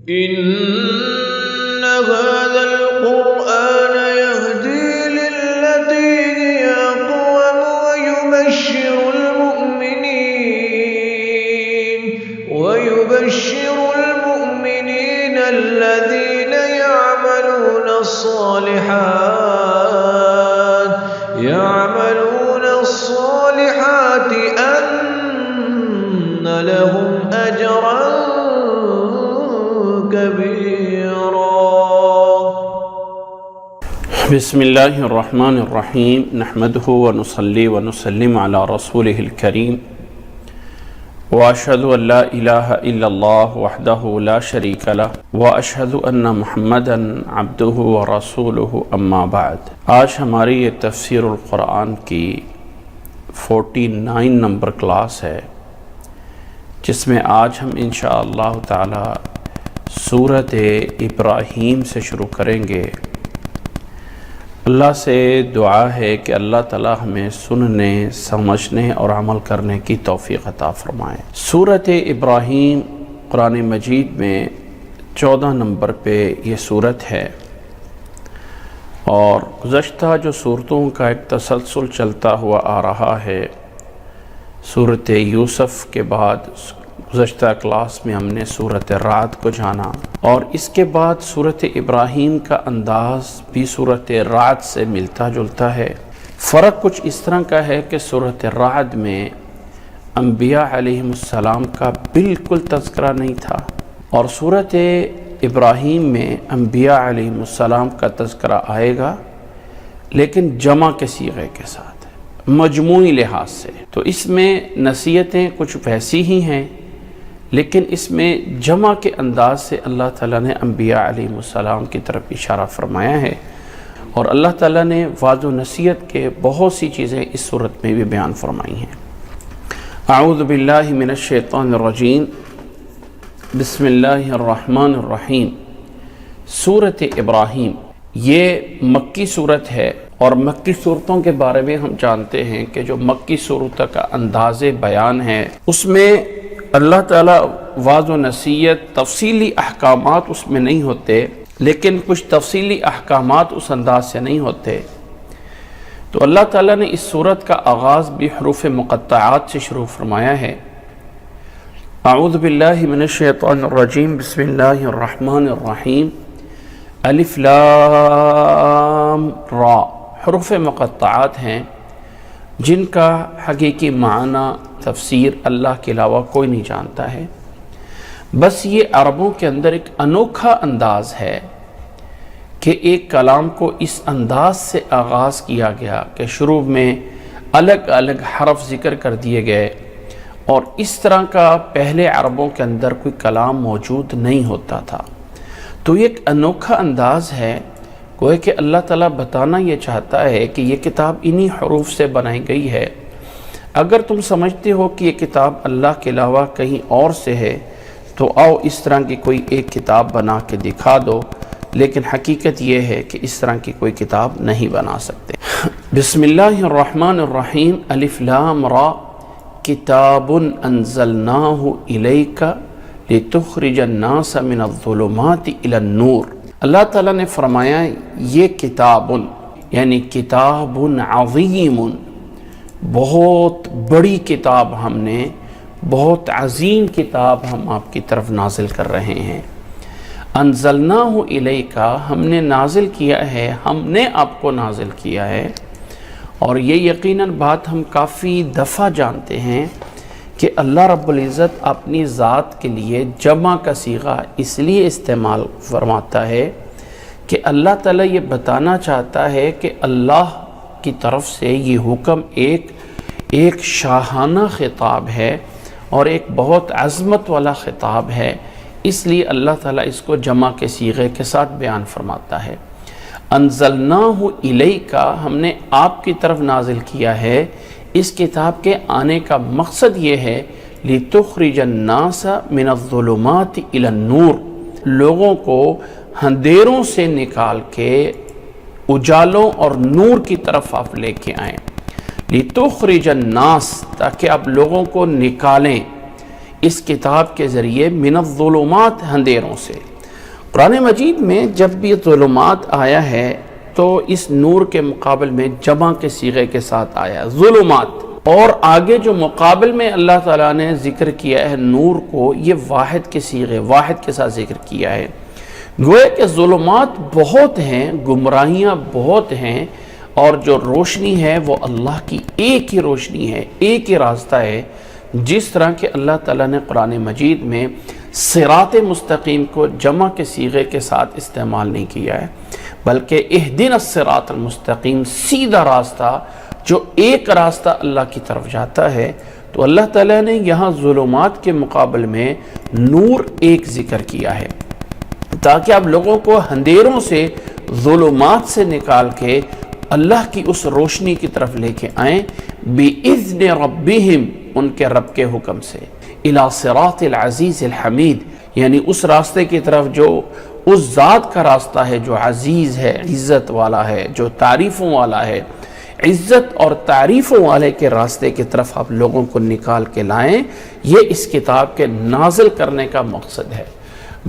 إن هذا القرآن يهدي للتي هي أقوم ويبشر المؤمنين الذين يعملون الصالحات أن لهم أجرا كبيرا. بسم الله الرحمن الرحيم نحمده ونصلي ونسلم على رسوله الكريم وأشهد أن لا إله إلا الله وحده لا شريك له وأشهد أن محمدا عبده ورسوله أما بعد. آج ہماری یہ تفسیر القرآن کی 49 نمبر کلاس ہے، جس میں آج ہم انشاءاللہ تعالی سورۃ ابراہیم سے شروع کریں گے۔ اللہ سے دعا ہے کہ اللہ تعالی ہمیں سننے، سمجھنے اور عمل کرنے کی توفیق عطا فرمائے۔ سورۃ ابراہیم قرآن مجید میں 14 نمبر پہ یہ سورت ہے، اور گزشتہ جو صورتوں کا ایک تسلسل چلتا ہوا آ رہا ہے، سورۃ یوسف کے بعد گزشتہ کلاس میں ہم نے سورۃ رعد کو جانا، اور اس کے بعد سورۃ ابراہیم کا انداز بھی سورۃ رعد سے ملتا جلتا ہے۔ فرق کچھ اس طرح کا ہے کہ سورۃ رعد میں انبیاء علیہم السلام کا بالکل تذکرہ نہیں تھا، اور سورۃ ابراہیم میں انبیاء علیہم السلام کا تذکرہ آئے گا، لیکن جمع کے صیغے کے ساتھ، مجموعی لحاظ سے۔ تو اس میں نصیحتیں کچھ ویسی ہی ہیں، لیکن اس میں جمع کے انداز سے اللہ تعالیٰ نے انبیاء علیہ السلام کی طرف اشارہ فرمایا ہے، اور اللہ تعالیٰ نے وعظ و نصیحت کے بہت سی چیزیں اس صورت میں بھی بیان فرمائی ہیں۔ اعوذ باللہ من الشیطان الرجیم، بسم اللہ الرحمن الرحیم۔ سورۃ ابراہیم یہ مکی صورت ہے، اور مکی صورتوں کے بارے میں ہم جانتے ہیں کہ جو مکی صورتوں کا انداز بیان ہے، اس میں اللہ تعالیٰ وعظ و نصیحت، تفصیلی احکامات اس میں نہیں ہوتے، لیکن کچھ تفصیلی احکامات اس انداز سے نہیں ہوتے۔ تو اللہ تعالیٰ نے اس سورت کا آغاز بھی حروف مقطعات سے شروع فرمایا ہے۔ اعوذ باللہ من الشیطان الرجیم، بسم اللہ الرحمن الرحیم۔ الف لام را حروف مقطعات ہیں، جن کا حقیقی معنی تفسیر اللہ کے علاوہ کوئی نہیں جانتا ہے۔ بس یہ عربوں کے اندر ایک انوکھا انداز ہے کہ ایک کلام کو اس انداز سے آغاز کیا گیا کہ شروع میں الگ الگ حرف ذکر کر دیے گئے، اور اس طرح کا پہلے عربوں کے اندر کوئی کلام موجود نہیں ہوتا تھا۔ تو یہ ایک انوکھا انداز ہے، گویا کہ اللہ تعالیٰ بتانا یہ چاہتا ہے کہ یہ کتاب انہی حروف سے بنائی گئی ہے۔ اگر تم سمجھتے ہو کہ یہ کتاب اللہ کے علاوہ کہیں اور سے ہے، تو آؤ اس طرح کی کوئی ایک کتاب بنا کے دکھا دو، لیکن حقیقت یہ ہے کہ اس طرح کی کوئی کتاب نہیں بنا سکتے۔ بسم اللہ الرحمن الرحیم۔ الف لام را کتاب انزلناہ الیک لتخرج الناس من الظلمات الی النور۔ اللہ تعالیٰ نے فرمایا یہ کتاب، یعنی کتاب عظیم، بہت بڑی کتاب، ہم نے بہت عظیم کتاب ہم آپ کی طرف نازل کر رہے ہیں۔ انزلناہ الیک، ہم نے نازل کیا ہے، ہم نے آپ کو نازل کیا ہے۔ اور یہ یقیناً بات ہم کافی دفعہ جانتے ہیں کہ اللہ رب العزت اپنی ذات کے لیے جمع کا صیغہ اس لیے استعمال فرماتا ہے کہ اللہ تعالیٰ یہ بتانا چاہتا ہے کہ اللہ کی طرف سے یہ حکم ایک شاہانہ خطاب ہے، اور ایک بہت عظمت والا خطاب ہے، اس لیے اللہ تعالیٰ اس کو جمع کے صیغے کے ساتھ بیان فرماتا ہے۔ انزلناہ الیک، ہم نے آپ کی طرف نازل کیا ہے۔ اس کتاب کے آنے کا مقصد یہ ہے لِتُخْرِجَ النَّاسَ مِنَ الظُّلُمَاتِ إِلَى النُّورِ، لوگوں کو اندھیروں سے نکال کے اجالوں اور نور کی طرف آپ لے کے آئیں۔ لِتُخْرِجَ النَّاسَ، تاکہ آپ لوگوں کو نکالیں اس کتاب کے ذریعے، من الظلمات، اندھیروں سے، قرآن مجید میں جب بھی ظلمات آیا ہے تو اس نور کے مقابل میں جمع کے صیغے کے ساتھ آیا ظلمات، اور آگے جو مقابل میں اللہ تعالیٰ نے ذکر کیا ہے نور کو، یہ واحد کے صیغے واحد کے ساتھ ذکر کیا ہے۔ گویا کہ ظلمات بہت ہیں، گمراہیاں بہت ہیں، اور جو روشنی ہے وہ اللہ کی ایک ہی روشنی ہے، ایک ہی راستہ ہے۔ جس طرح کہ اللہ تعالیٰ نے قرآن مجید میں صراط مستقیم کو جمع کے صیغے کے ساتھ استعمال نہیں کیا ہے، بلکہ اہدنا الصراط المستقیم، سیدھا راستہ جو ایک راستہ اللہ کی طرف جاتا ہے، تو اللہ تعالیٰ نے یہاں ظلمات کے مقابل میں نور ایک ذکر کیا ہے، تاکہ آپ لوگوں کو اندھیروں سے، ظلمات سے نکال کے اللہ کی اس روشنی کی طرف لے کے آئیں، بِإِذْنِ رَبِّهِمْ، ان کے رب کے حکم سے، إِلَى صِرَاطِ الْعَزِيزِ الْحَمِيدِ، یعنی اس راستے کی طرف جو اس ذات کا راستہ ہے جو عزیز ہے، عزت والا ہے، جو تعریفوں والا ہے، عزت اور تعریفوں والے کے راستے کی طرف آپ لوگوں کو نکال کے لائیں۔ یہ اس کتاب کے نازل کرنے کا مقصد ہے۔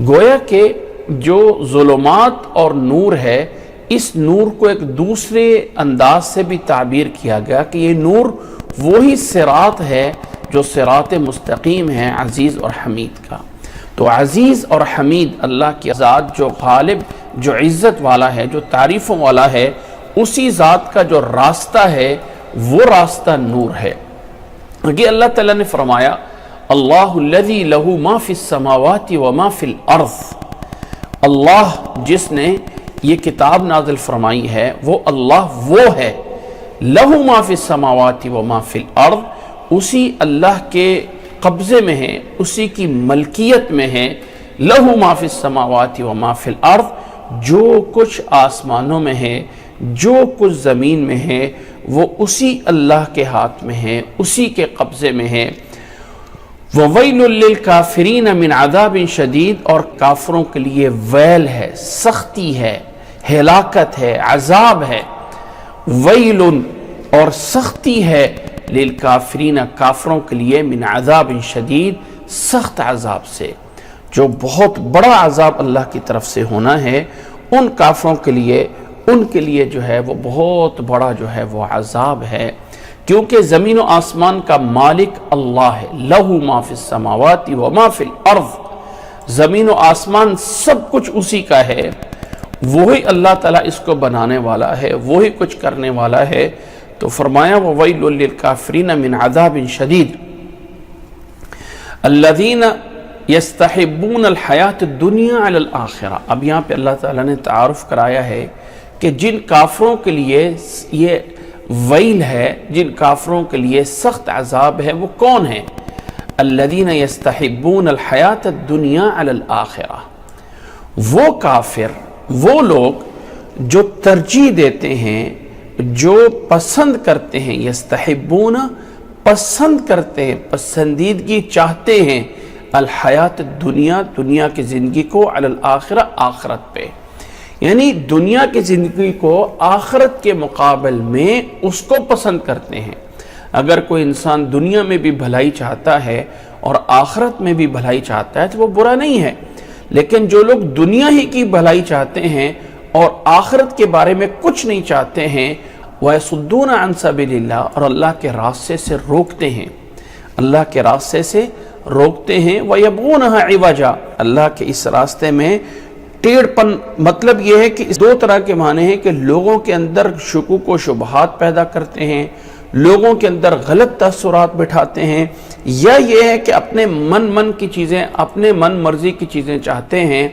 گویا کہ جو ظلمات اور نور ہے، اس نور کو ایک دوسرے انداز سے بھی تعبیر کیا گیا کہ یہ نور وہی صراط ہے جو صراط مستقیم ہے، عزیز اور حمید کا۔ تو عزیز اور حمید اللہ کی ذات جو غالب، جو عزت والا ہے، جو تعریفوں والا ہے، اسی ذات کا جو راستہ ہے وہ راستہ نور ہے۔ یہ اللہ تعالیٰ نے فرمایا اللہ الذی لہ ما فی السماوات وما فی الارض، اللہ جس نے یہ کتاب نازل فرمائی ہے وہ اللہ وہ ہے، لہ ما فی السماوات وما فی الارض، اسی اللہ کے قبضے میں ہے، اسی کی ملکیت میں ہے، لہ ما فی السماوات وما فی الارض، جو کچھ آسمانوں میں ہے، جو کچھ زمین میں ہے، وہ اسی اللہ کے ہاتھ میں ہے، اسی کے قبضے میں ہے۔ وَوَيْلٌ لِّلْكَافِرِينَ مِنْ عَذَابٍ شَدِيدٍ، اور کافروں کے لیے ویل ہے، سختی ہے، ہلاکت ہے، عذاب ہے۔ وَيْلٌ، اور سختی ہے، لِّلْكَافِرِينَ، کافروں کے لیے، مِنْ عَذَابٍ شَدِيدٍ، سخت عذاب سے، جو بہت بڑا عذاب اللہ کی طرف سے ہونا ہے ان کافروں کے لیے، ان کے لیے جو ہے وہ بہت بڑا جو ہے وہ عذاب ہے، کیونکہ زمین و آسمان کا مالک اللہ ہے، لہ ما فی السماوات وما فی الارض، زمین و آسمان سب کچھ اسی کا ہے، وہی اللہ تعالیٰ اس کو بنانے والا ہے، وہی کچھ کرنے والا ہے۔ تو فرمایا وَوَيْلٌ لِّلْكَافِرِينَ مِنْ عَذَابٍ شَدِيدٍ الَّذِينَ يَسْتَحِبُّونَ الْحَيَاةَ الدُّنْيَا عَلَى الْآخِرَةِ۔ اب یہاں پہ اللہ تعالیٰ نے تعارف کرایا ہے کہ جن کافروں کے لیے یہ ویل ہے، جن کافروں کے لیے سخت عذاب ہے، وہ کون ہیں؟ الَّذِينَ يَسْتَحِبُّونَ الْحَيَاةَ الدُّنْيَا عَلَى الْآخِرَةِ، وہ کافر، وہ لوگ جو ترجیح دیتے ہیں، جو پسند کرتے ہیں، یستحبون پسند کرتے ہیں، پسندیدگی چاہتے ہیں، الحیات الدنیا، دنیا کی زندگی کو، علی الآخرہ، آخرت پہ، یعنی دنیا کی زندگی کو آخرت کے مقابل میں اس کو پسند کرتے ہیں۔ اگر کوئی انسان دنیا میں بھی بھلائی چاہتا ہے اور آخرت میں بھی بھلائی چاہتا ہے تو وہ برا نہیں ہے، لیکن جو لوگ دنیا ہی کی بھلائی چاہتے ہیں اور آخرت کے بارے میں کچھ نہیں چاہتے ہیں، وَيَصُدُّونَ عَن سَبِيلِ اللَّهِ، اور اللہ کے راستے سے روکتے ہیں، اللہ کے راستے سے روکتے ہیں، وَيَبْغُونَهَا عِوَجًا، اللہ کے اس راستے میں ٹیڑھ پن، مطلب یہ ہے کہ اس دو طرح کے معنی ہیں کہ لوگوں کے اندر شکوک و شبہات پیدا کرتے ہیں، لوگوں کے اندر غلط تاثرات بٹھاتے ہیں، یا یہ ہے کہ اپنے من کی چیزیں، اپنے من مرضی کی چیزیں چاہتے ہیں۔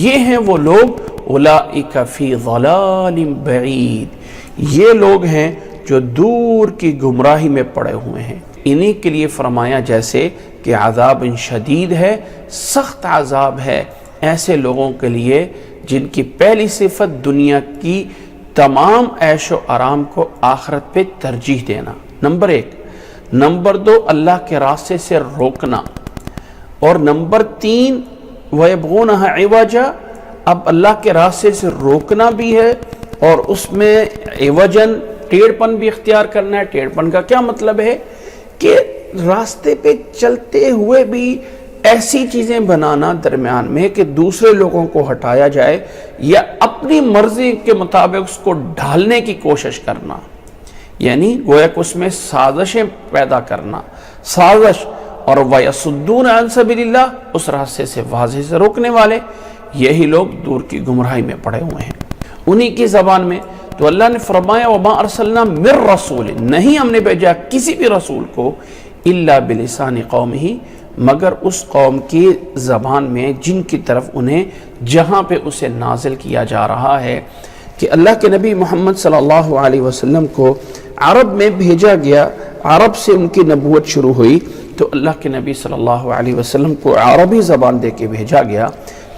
یہ ہیں وہ لوگ، اولئک فی ضلال بعید، یہ لوگ ہیں جو دور کی گمراہی میں پڑے ہوئے ہیں۔ انہی کے لیے فرمایا جیسے کہ عذاب شدید ہے، سخت عذاب ہے ایسے لوگوں کے لیے جن کی پہلی صفت دنیا کی تمام عیش و آرام کو آخرت پہ ترجیح دینا، نمبر 1، نمبر 2 اللہ کے راستے سے روکنا، اور نمبر 3 وَيَبْغُونَهَا عِوَجًا، اب اللہ کے راستے سے روکنا بھی ہے اور اس میں عوجن ٹیڑھ پن بھی اختیار کرنا ہے۔ ٹیڑھ پن کا کیا مطلب ہے کہ راستے پہ چلتے ہوئے بھی ایسی چیزیں بنانا درمیان میں کہ دوسرے لوگوں کو ہٹایا جائے یا اپنی مرضی کے مطابق اس کو ڈھالنے کی کوشش کرنا، یعنی گویا کہ اس میں سازشیں پیدا کرنا، سازش، اور وَيَصُدُّونَ عَن سَبِيلِ اللَّهِ، اس راستے سے واضح سے روکنے والے، یہی لوگ دور کی گمراہی میں پڑے ہوئے ہیں انہی کی زبان میں۔ تو اللہ نے فرمایا وَمَا أَرْسَلْنَا مِن رَّسُولٍ، نہیں ہم نے بھیجا کسی بھی رسول کو إِلَّا بِلِسَانِ قَوْمِهِ، مگر اس قوم کی زبان میں جن کی طرف انہیں جہاں پہ اسے نازل کیا جا رہا ہے، کہ اللہ کے نبی محمد صلی اللہ علیہ وسلم کو عرب میں بھیجا گیا، عرب سے ان کی نبوت شروع ہوئی، تو اللہ کے نبی صلی اللہ علیہ وسلم کو عربی زبان دے کے بھیجا گیا،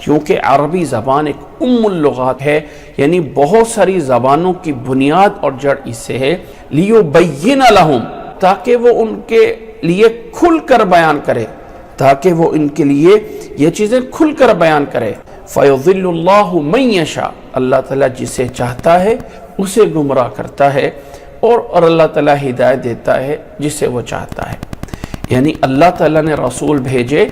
کیونکہ عربی زبان ایک ام اللغات ہے، یعنی بہت ساری زبانوں کی بنیاد اور جڑ اس سے ہے، لِيُبَيِّنَ لَهُمْ، تاکہ وہ ان کے لیے کھل کر بیان کرے، تاکہ وہ ان کے لیے یہ چیزیں کھل کر بیان کرے۔ فَيُضِلُّ اللَّهُ مَن يَشَاءُ، اللہ تعالیٰ جسے چاہتا ہے اسے گمراہ کرتا ہے، اور اللہ تعالیٰ ہدایت دیتا ہے جسے وہ چاہتا ہے۔ یعنی اللہ تعالیٰ نے رسول بھیجے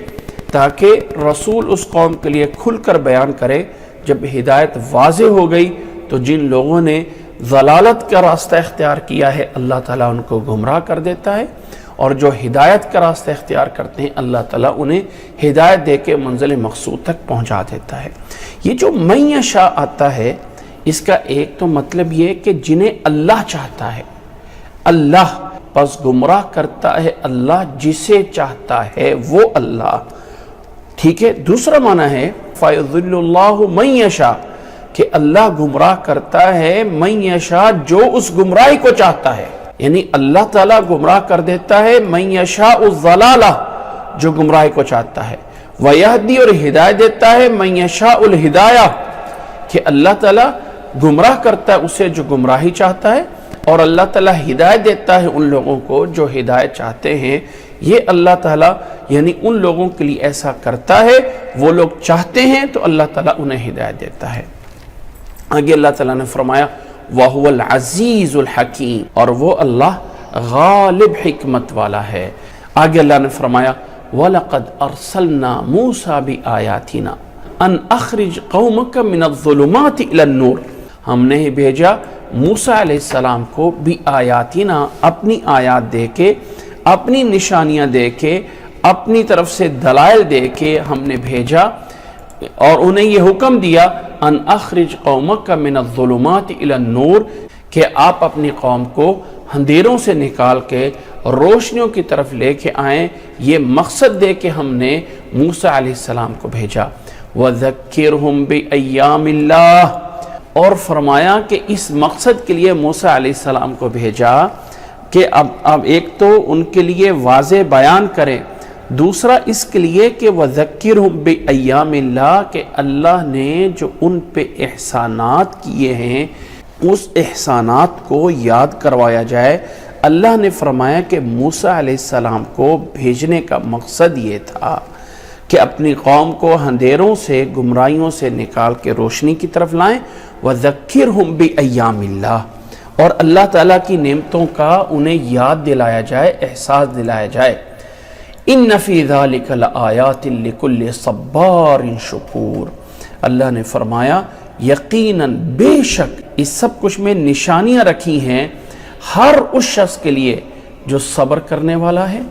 تاکہ رسول اس قوم کے لیے کھل کر بیان کرے، جب ہدایت واضح ہو گئی تو جن لوگوں نے ضلالت کا راستہ اختیار کیا ہے اللہ تعالیٰ ان کو گمراہ کر دیتا ہے، اور جو ہدایت کا راستہ اختیار کرتے ہیں اللہ تعالیٰ انہیں ہدایت دے کے منزل مقصود تک پہنچا دیتا ہے۔ یہ جو من یشاء آتا ہے، اس کا ایک تو مطلب یہ کہ جنہیں اللہ چاہتا ہے، اللہ پس گمراہ کرتا ہے اللہ جسے چاہتا ہے وہ اللہ، ٹھیک ہے۔ دوسرا معنی ہے فَيُضِلُّ اللَّهُ مَن يَشَاءُ، کہ اللہ گمراہ کرتا ہے من یشاء، جو اس گمراہی کو چاہتا ہے، یعنی اللہ تعالیٰ گمراہ کر دیتا ہے من یشاء الضلالہ، جو گمراہی کو چاہتا ہے، وَيَهْدِي، اور ہدایت دیتا ہے من یشاء الہدایہ، کہ اللہ تعالیٰ گمراہ کرتا ہے اسے جو گمراہی چاہتا ہے، اور اللہ تعالیٰ ہدایت دیتا ہے ان لوگوں کو جو ہدایت چاہتے ہیں۔ یہ اللہ تعالیٰ یعنی ان لوگوں کے لیے ایسا کرتا ہے، وہ لوگ چاہتے ہیں تو اللہ تعالیٰ انہیں ہدایت دیتا ہے۔ آگے اللہ تعالیٰ نے فرمایا وَهُوَ الْعَزِيزُ الْحَكِيمُ، اور وہ اللہ غالب حکمت والا ہے۔ آگے اللہ نے فرمایا وَلَقَدْ أَرْسَلْنَا مُوسَى بِآيَاتِنَا أَنْ أَخْرِجْ قَوْمَكَ مِنَ الظُّلُمَاتِ إِلَى النُّورِ، ہم نے ہی بھیجا موسیٰ علیہ السلام کو بِآیاتنا، اپنی آیات دے کے، اپنی نشانیاں دے کے، اپنی طرف سے دلائل دے کے ہم نے بھیجا، اور انہیں یہ حکم دیا ان اخرج قومک من الظلمات الی النور، کہ آپ اپنی قوم کو اندھیروں سے نکال کے روشنیوں کی طرف لے کے آئیں۔ یہ مقصد دے کے ہم نے موسیٰ علیہ السلام کو بھیجا۔ وَذَكِّرْهُمْ بِأَيَّامِ اللَّهِ، اور فرمایا کہ اس مقصد کے لیے موسیٰ علیہ السلام کو بھیجا کہ اب ایک تو ان کے لیے واضح بیان کریں، دوسرا اس کے لیے کہ وَذَكِّرْهُمْ بِأَيَّامِ اللَّهِ، کہ اللہ نے جو ان پہ احسانات کیے ہیں اس احسانات کو یاد کروایا جائے۔ اللہ نے فرمایا کہ موسیٰ علیہ السلام کو بھیجنے کا مقصد یہ تھا کہ اپنی قوم کو اندھیروں سے، گمراہیوں سے نکال کے روشنی کی طرف لائیں۔ وَذَكِّرْهُمْ بِأَيَّامِ اللَّهِ، اور اللہ تعالیٰ کی نعمتوں کا انہیں یاد دلایا جائے، احساس دلایا جائے۔ إِنَّ فِي ذَلِكَ لَآيَاتٍ لِكُلِّ صَبَّارٍ شَكُورٍ، اللہ نے فرمایا یقیناً بے شک اس سب کچھ میں نشانیاں رکھی ہیں ہر اس شخص کے لیے جو صبر کرنے والا ہے،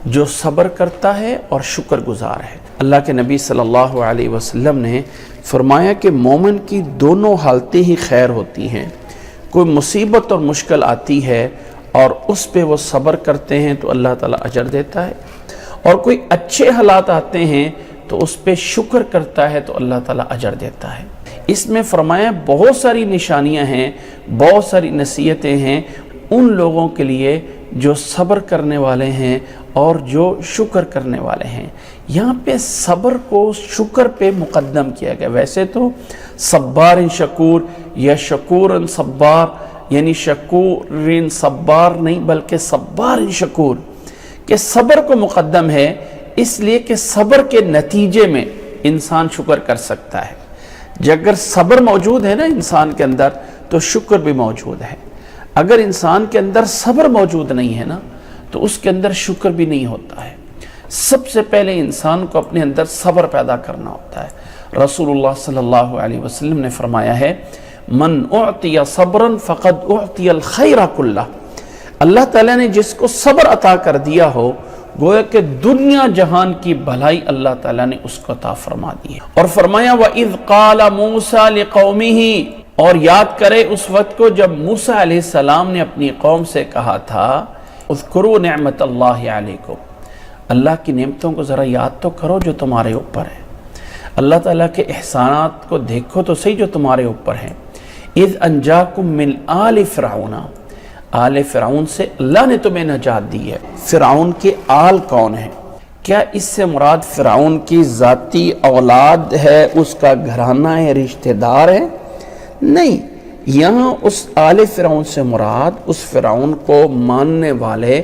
جو صبر کرتا ہے اور شکر گزار ہے۔ اللہ کے نبی صلی اللہ علیہ وسلم نے فرمایا کہ مومن کی دونوں حالتیں ہی خیر ہوتی ہیں، کوئی مصیبت اور مشکل آتی ہے اور اس پہ وہ صبر کرتے ہیں تو اللہ تعالیٰ اجر دیتا ہے، اور کوئی اچھے حالات آتے ہیں تو اس پہ شکر کرتا ہے تو اللہ تعالیٰ اجر دیتا ہے۔ اس میں فرمایا بہت ساری نشانیاں ہیں، بہت ساری نصیحتیں ہیں ان لوگوں کے لیے جو صبر کرنے والے ہیں اور جو شکر کرنے والے ہیں۔ یہاں پہ صبر کو شکر پہ مقدم کیا گیا، ویسے تو صبار شکور یا شکور صبار، یعنی شکور صبار نہیں بلکہ صبار شکور، کہ صبر کو مقدم ہے اس لیے کہ صبر کے نتیجے میں انسان شکر کر سکتا ہے۔ اگر صبر موجود ہے نا انسان کے اندر تو شکر بھی موجود ہے، اگر انسان کے اندر صبر موجود نہیں ہے نا تو اس کے اندر شکر بھی نہیں ہوتا ہے۔ سب سے پہلے انسان کو اپنے اندر صبر پیدا کرنا ہوتا ہے۔ رسول اللہ صلی اللہ علیہ وسلم نے فرمایا ہے من اعطی صبرا فقد اعطی الخیر کلہ، اللہ تعالیٰ نے جس کو صبر عطا کر دیا ہو گویا کہ دنیا جہان کی بھلائی اللہ تعالیٰ نے اس کو عطا فرما دی ہے۔ اور فرمایا وَإِذْ قَالَ مُوسَى لِقَوْمِهِ، اور یاد کرے اس وقت کو جب موسیٰ علیہ السلام نے اپنی قوم سے کہا تھا اذکروا نعمت اللہ علیکم، اللہ کی نعمتوں کو ذرا یاد تو کرو جو تمہارے اوپر ہے، اللہ تعالیٰ کے احسانات کو دیکھو تو صحیح جو تمہارے اوپر ہیں۔ اذ انجاکم من آل فرعون، آل فرعون سے اللہ نے تمہیں نجات دی ہے۔ فرعون کے آل کون ہیں؟ کیا اس سے مراد فرعون کی ذاتی اولاد ہے، اس کا گھرانہ ہے، رشتہ دار ہے؟ نہیں، یہاں اس آل فرعون سے مراد اس فرعون کو ماننے والے،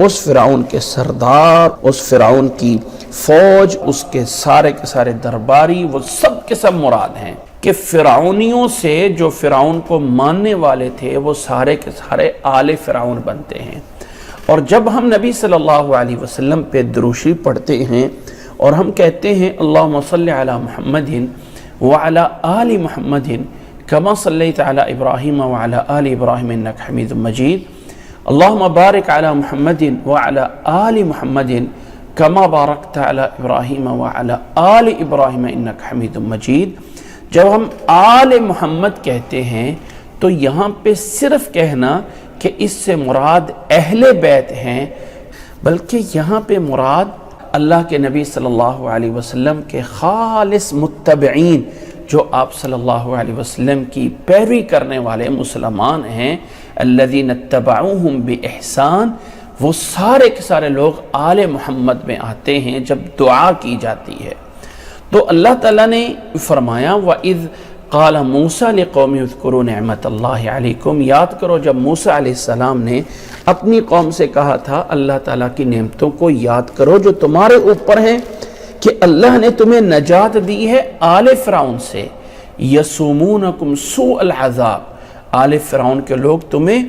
اس فرعون کے سردار، اس فرعون کی فوج، اس کے سارے درباری، وہ سب کے سب مراد ہیں کہ فرعونیوں سے جو فرعون کو ماننے والے تھے وہ سارے کے سارے آل فرعون بنتے ہیں۔ اور جب ہم نبی صلی اللہ علیہ وسلم پہ دروشی پڑھتے ہیں اور ہم کہتے ہیں اللہم صلی علی محمد وعلی آل محمد کما صلیت علی ابراہیم وعلی آل ابراہیم انک حمید مجید، اللہم بارک علی محمد وعلی آل محمد کما بارکت علی ابراہیم وعلی آل ابراہیم انک حمید مجید، جب ہم آل محمد کہتے ہیں تو یہاں پہ صرف کہنا کہ اس سے مراد اہل بیت ہیں، بلکہ یہاں پہ مراد اللہ کے نبی صلی اللہ علیہ وسلم کے خالص متبعین جو آپ صلی اللہ علیہ وسلم کی پیروی کرنے والے مسلمان ہیں، الذین اتبعوہم بإحسان، وہ سارے کے سارے لوگ آل محمد میں آتے ہیں جب دعا کی جاتی ہے۔ تو اللہ تعالیٰ نے فرمایا وَإِذْ قَالَ مُوسَى لِقَوْمِهِ اذْكُرُوا نِعْمَةَ اللَّهِ عَلَيْكُمْ، یاد کرو جب موسیٰ علیہ السلام نے اپنی قوم سے کہا تھا اللہ تعالیٰ کی نعمتوں کو یاد کرو جو تمہارے اوپر ہیں، کہ اللہ نے تمہیں نجات دی ہے آل فرعون سے، یسومونکم سوء العذاب، آل فرعون کے لوگ تمہیں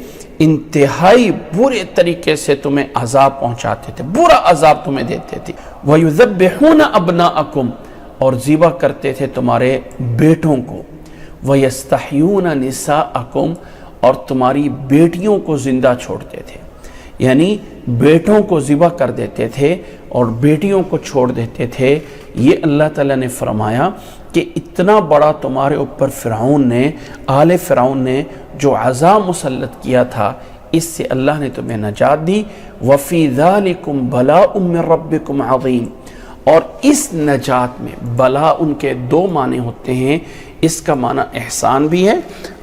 انتہائی برے طریقے سے تمہیں عذاب پہنچاتے تھے، برا عذاب تمہیں دیتے تھے، وَيُذَبِّحُونَ أَبْنَاءَكُمْ، اور ذبح کرتے تھے تمہارے بیٹوں کو، وَيَسْتَحْيُونَ نِسَاءَكُمْ، اور تمہاری بیٹیوں کو زندہ چھوڑتے تھے، یعنی بیٹوں کو ذبح کر دیتے تھے اور بیٹیوں کو چھوڑ دیتے تھے۔ یہ اللہ تعالیٰ نے فرمایا کہ اتنا بڑا تمہارے اوپر فرعون نے، آل فرعون نے جو عذاب مسلط کیا تھا، اس سے اللہ نے تمہیں نجات دی۔ وَفِي ذَلِكُمْ بَلَاءٌ مِّن رَبِّكُمْ عَظِيمٌ، اور اس نجات میں بلا ان کے دو معنی ہوتے ہیں، اس کا معنی احسان بھی ہے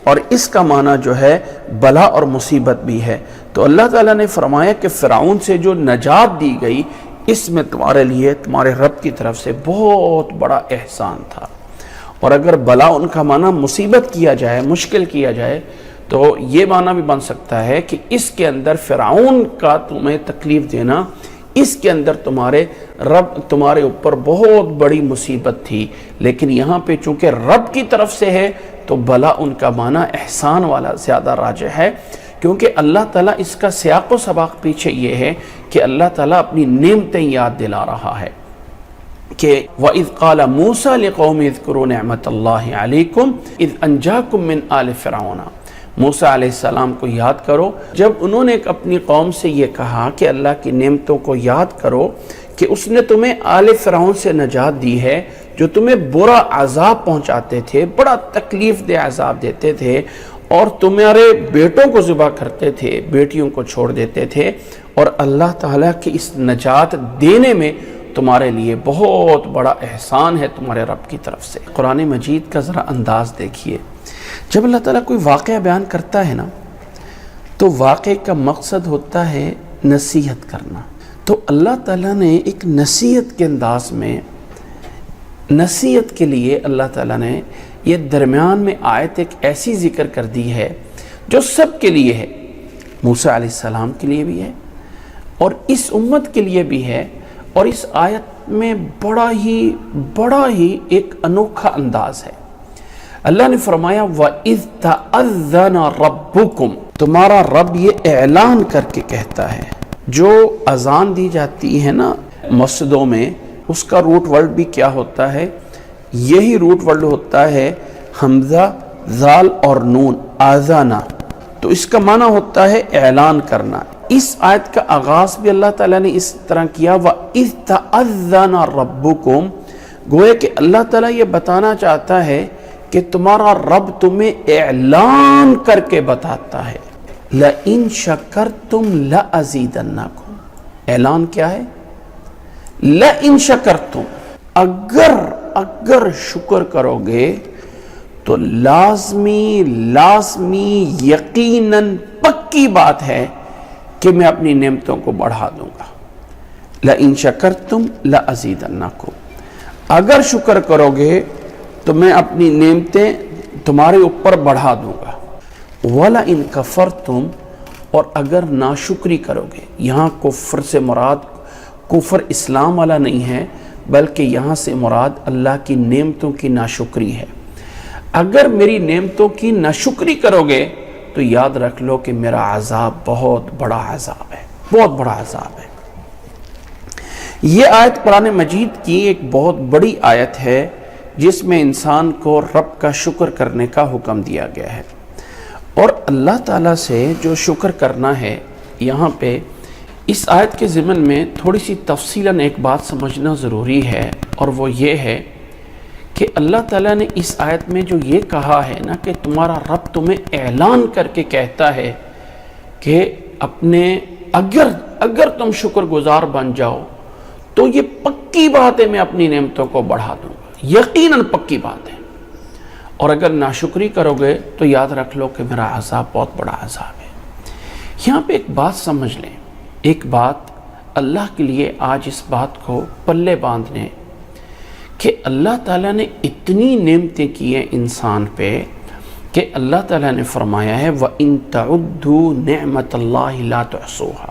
اور اس کا معنی جو ہے بلا اور مصیبت بھی ہے۔ تو اللہ تعالیٰ نے فرمایا کہ فرعون سے جو نجات دی گئی اس میں تمہارے لیے تمہارے رب کی طرف سے بہت بڑا احسان تھا۔ اور اگر بلا ان کا معنی مصیبت کیا جائے، مشکل کیا جائے، تو یہ معنی بھی بن سکتا ہے کہ اس کے اندر فرعون کا تمہیں تکلیف دینا، اس کے اندر تمہارے رب تمہارے اوپر بہت بڑی مصیبت تھی، لیکن یہاں پہ چونکہ رب کی طرف سے ہے تو بلا ان کا معنی احسان والا زیادہ راجح ہے، کیونکہ اللہ تعالیٰ اس کا سیاق و سباق پیچھے یہ ہے کہ اللہ تعالیٰ اپنی نعمتیں یاد دلا رہا ہے کہ وَإِذْ قَالَ مُوسَى لِقَوْمِهِ اذْكُرُوا نِعْمَةَ اللَّهِ عَلَيْكُمْ إِذْ أَنْجَاكُمْ مِنْ آلِ فِرْعَوْنَ، موسیٰ علیہ السلام کو یاد کرو جب انہوں نے اپنی قوم سے یہ کہا کہ اللہ کی نعمتوں کو یاد کرو کہ اس نے تمہیں آل فرعون سے نجات دی ہے جو تمہیں برا عذاب پہنچاتے تھے، بڑا تکلیف دہ عذاب دیتے تھے اور تمہارے بیٹوں کو ذبح کرتے تھے، بیٹیوں کو چھوڑ دیتے تھے، اور اللہ تعالیٰ کی اس نجات دینے میں تمہارے لیے بہت بڑا احسان ہے تمہارے رب کی طرف سے۔ قرآن مجید کا ذرا انداز دیکھیے، جب اللہ تعالیٰ کوئی واقعہ بیان کرتا ہے نا تو واقعے کا مقصد ہوتا ہے نصیحت کرنا، تو اللہ تعالیٰ نے ایک نصیحت کے انداز میں، نصیحت کے لیے اللہ تعالیٰ نے یہ درمیان میں آیت ایک ایسی ذکر کر دی ہے جو سب کے لیے ہے، موسیٰ علیہ السلام کے لیے بھی ہے اور اس امت کے لیے بھی ہے، اور اس آیت میں بڑا ہی ایک انوکھا انداز ہے۔ اللہ نے فرمایا وَإِذْ تَأَذَّنَ رَبُّكُمْ، تمہارا رب یہ اعلان کر کے کہتا ہے، جو اذان دی جاتی ہے نا، مسجدوں میں، اس کا روٹ ورڈ بھی کیا ہوتا ہے؟ یہی روٹ ورڈ ہوتا ہے حمزہ، ذال اور نون، آذانا۔ تو اس کا معنی ہوتا ہے اعلان کرنا۔ اس آیت کا آغاز بھی اللہ تعالیٰ نے اس طرح کیا، وَإِذْ تَأَذَّنَ رَبُّكُمْ، گویا کہ اللہ تعالیٰ یہ بتانا چاہتا ہے کہ تمہارا رب تمہیں اعلان کر کے بتاتا ہے، لَإِن شَكَرْتُمْ لَأَزِيدَنَّكُمْ۔ اعلان کیا ہے؟ لَإِن شَكَرْتُمْ، اگر شکر کرو گے تو لازمی یقیناً پکی بات ہے کہ میں اپنی نعمتوں کو بڑھا دوں گا۔ لَإِن شَكَرْتُمْ لَأَزِيدَنَّكُمْ، اگر شکر کرو گے تو میں اپنی نعمتیں تمہارے اوپر بڑھا دوں گا۔ وَلَئِن كَفَرْتُمْ، اور اگر ناشکری کرو گے، یہاں کفر سے مراد کفر اسلام والا نہیں ہے، بلکہ یہاں سے مراد اللہ کی نعمتوں کی ناشکری ہے۔ اگر میری نعمتوں کی ناشکری کرو گے تو یاد رکھ لو کہ میرا عذاب بہت بڑا عذاب ہے، بہت بڑا عذاب ہے۔ یہ آیت قرآن مجید کی ایک بہت بڑی آیت ہے جس میں انسان کو رب کا شکر کرنے کا حکم دیا گیا ہے، اور اللہ تعالیٰ سے جو شکر کرنا ہے، یہاں پہ اس آیت کے ضمن میں تھوڑی سی تفصیلاً ایک بات سمجھنا ضروری ہے، اور وہ یہ ہے کہ اللہ تعالیٰ نے اس آیت میں جو یہ کہا ہے نا کہ تمہارا رب تمہیں اعلان کر کے کہتا ہے کہ اگر تم شکر گزار بن جاؤ تو یہ پکی بات ہے، میں اپنی نعمتوں کو بڑھا دوں گا، یقیناً پکی بات ہے، اور اگر ناشکری کرو گے تو یاد رکھ لو کہ میرا عذاب بہت بڑا عذاب ہے۔ یہاں پہ ایک بات سمجھ لیں، ایک بات اللہ کے لیے آج اس بات کو پلے باندھ لیں کہ اللہ تعالیٰ نے اتنی نعمتیں کی ہیں انسان پہ کہ اللہ تعالیٰ نے فرمایا ہے وَإِن تَعُدُّوا نِعْمَةَ اللَّهِ لَا تُحْصُوهَا،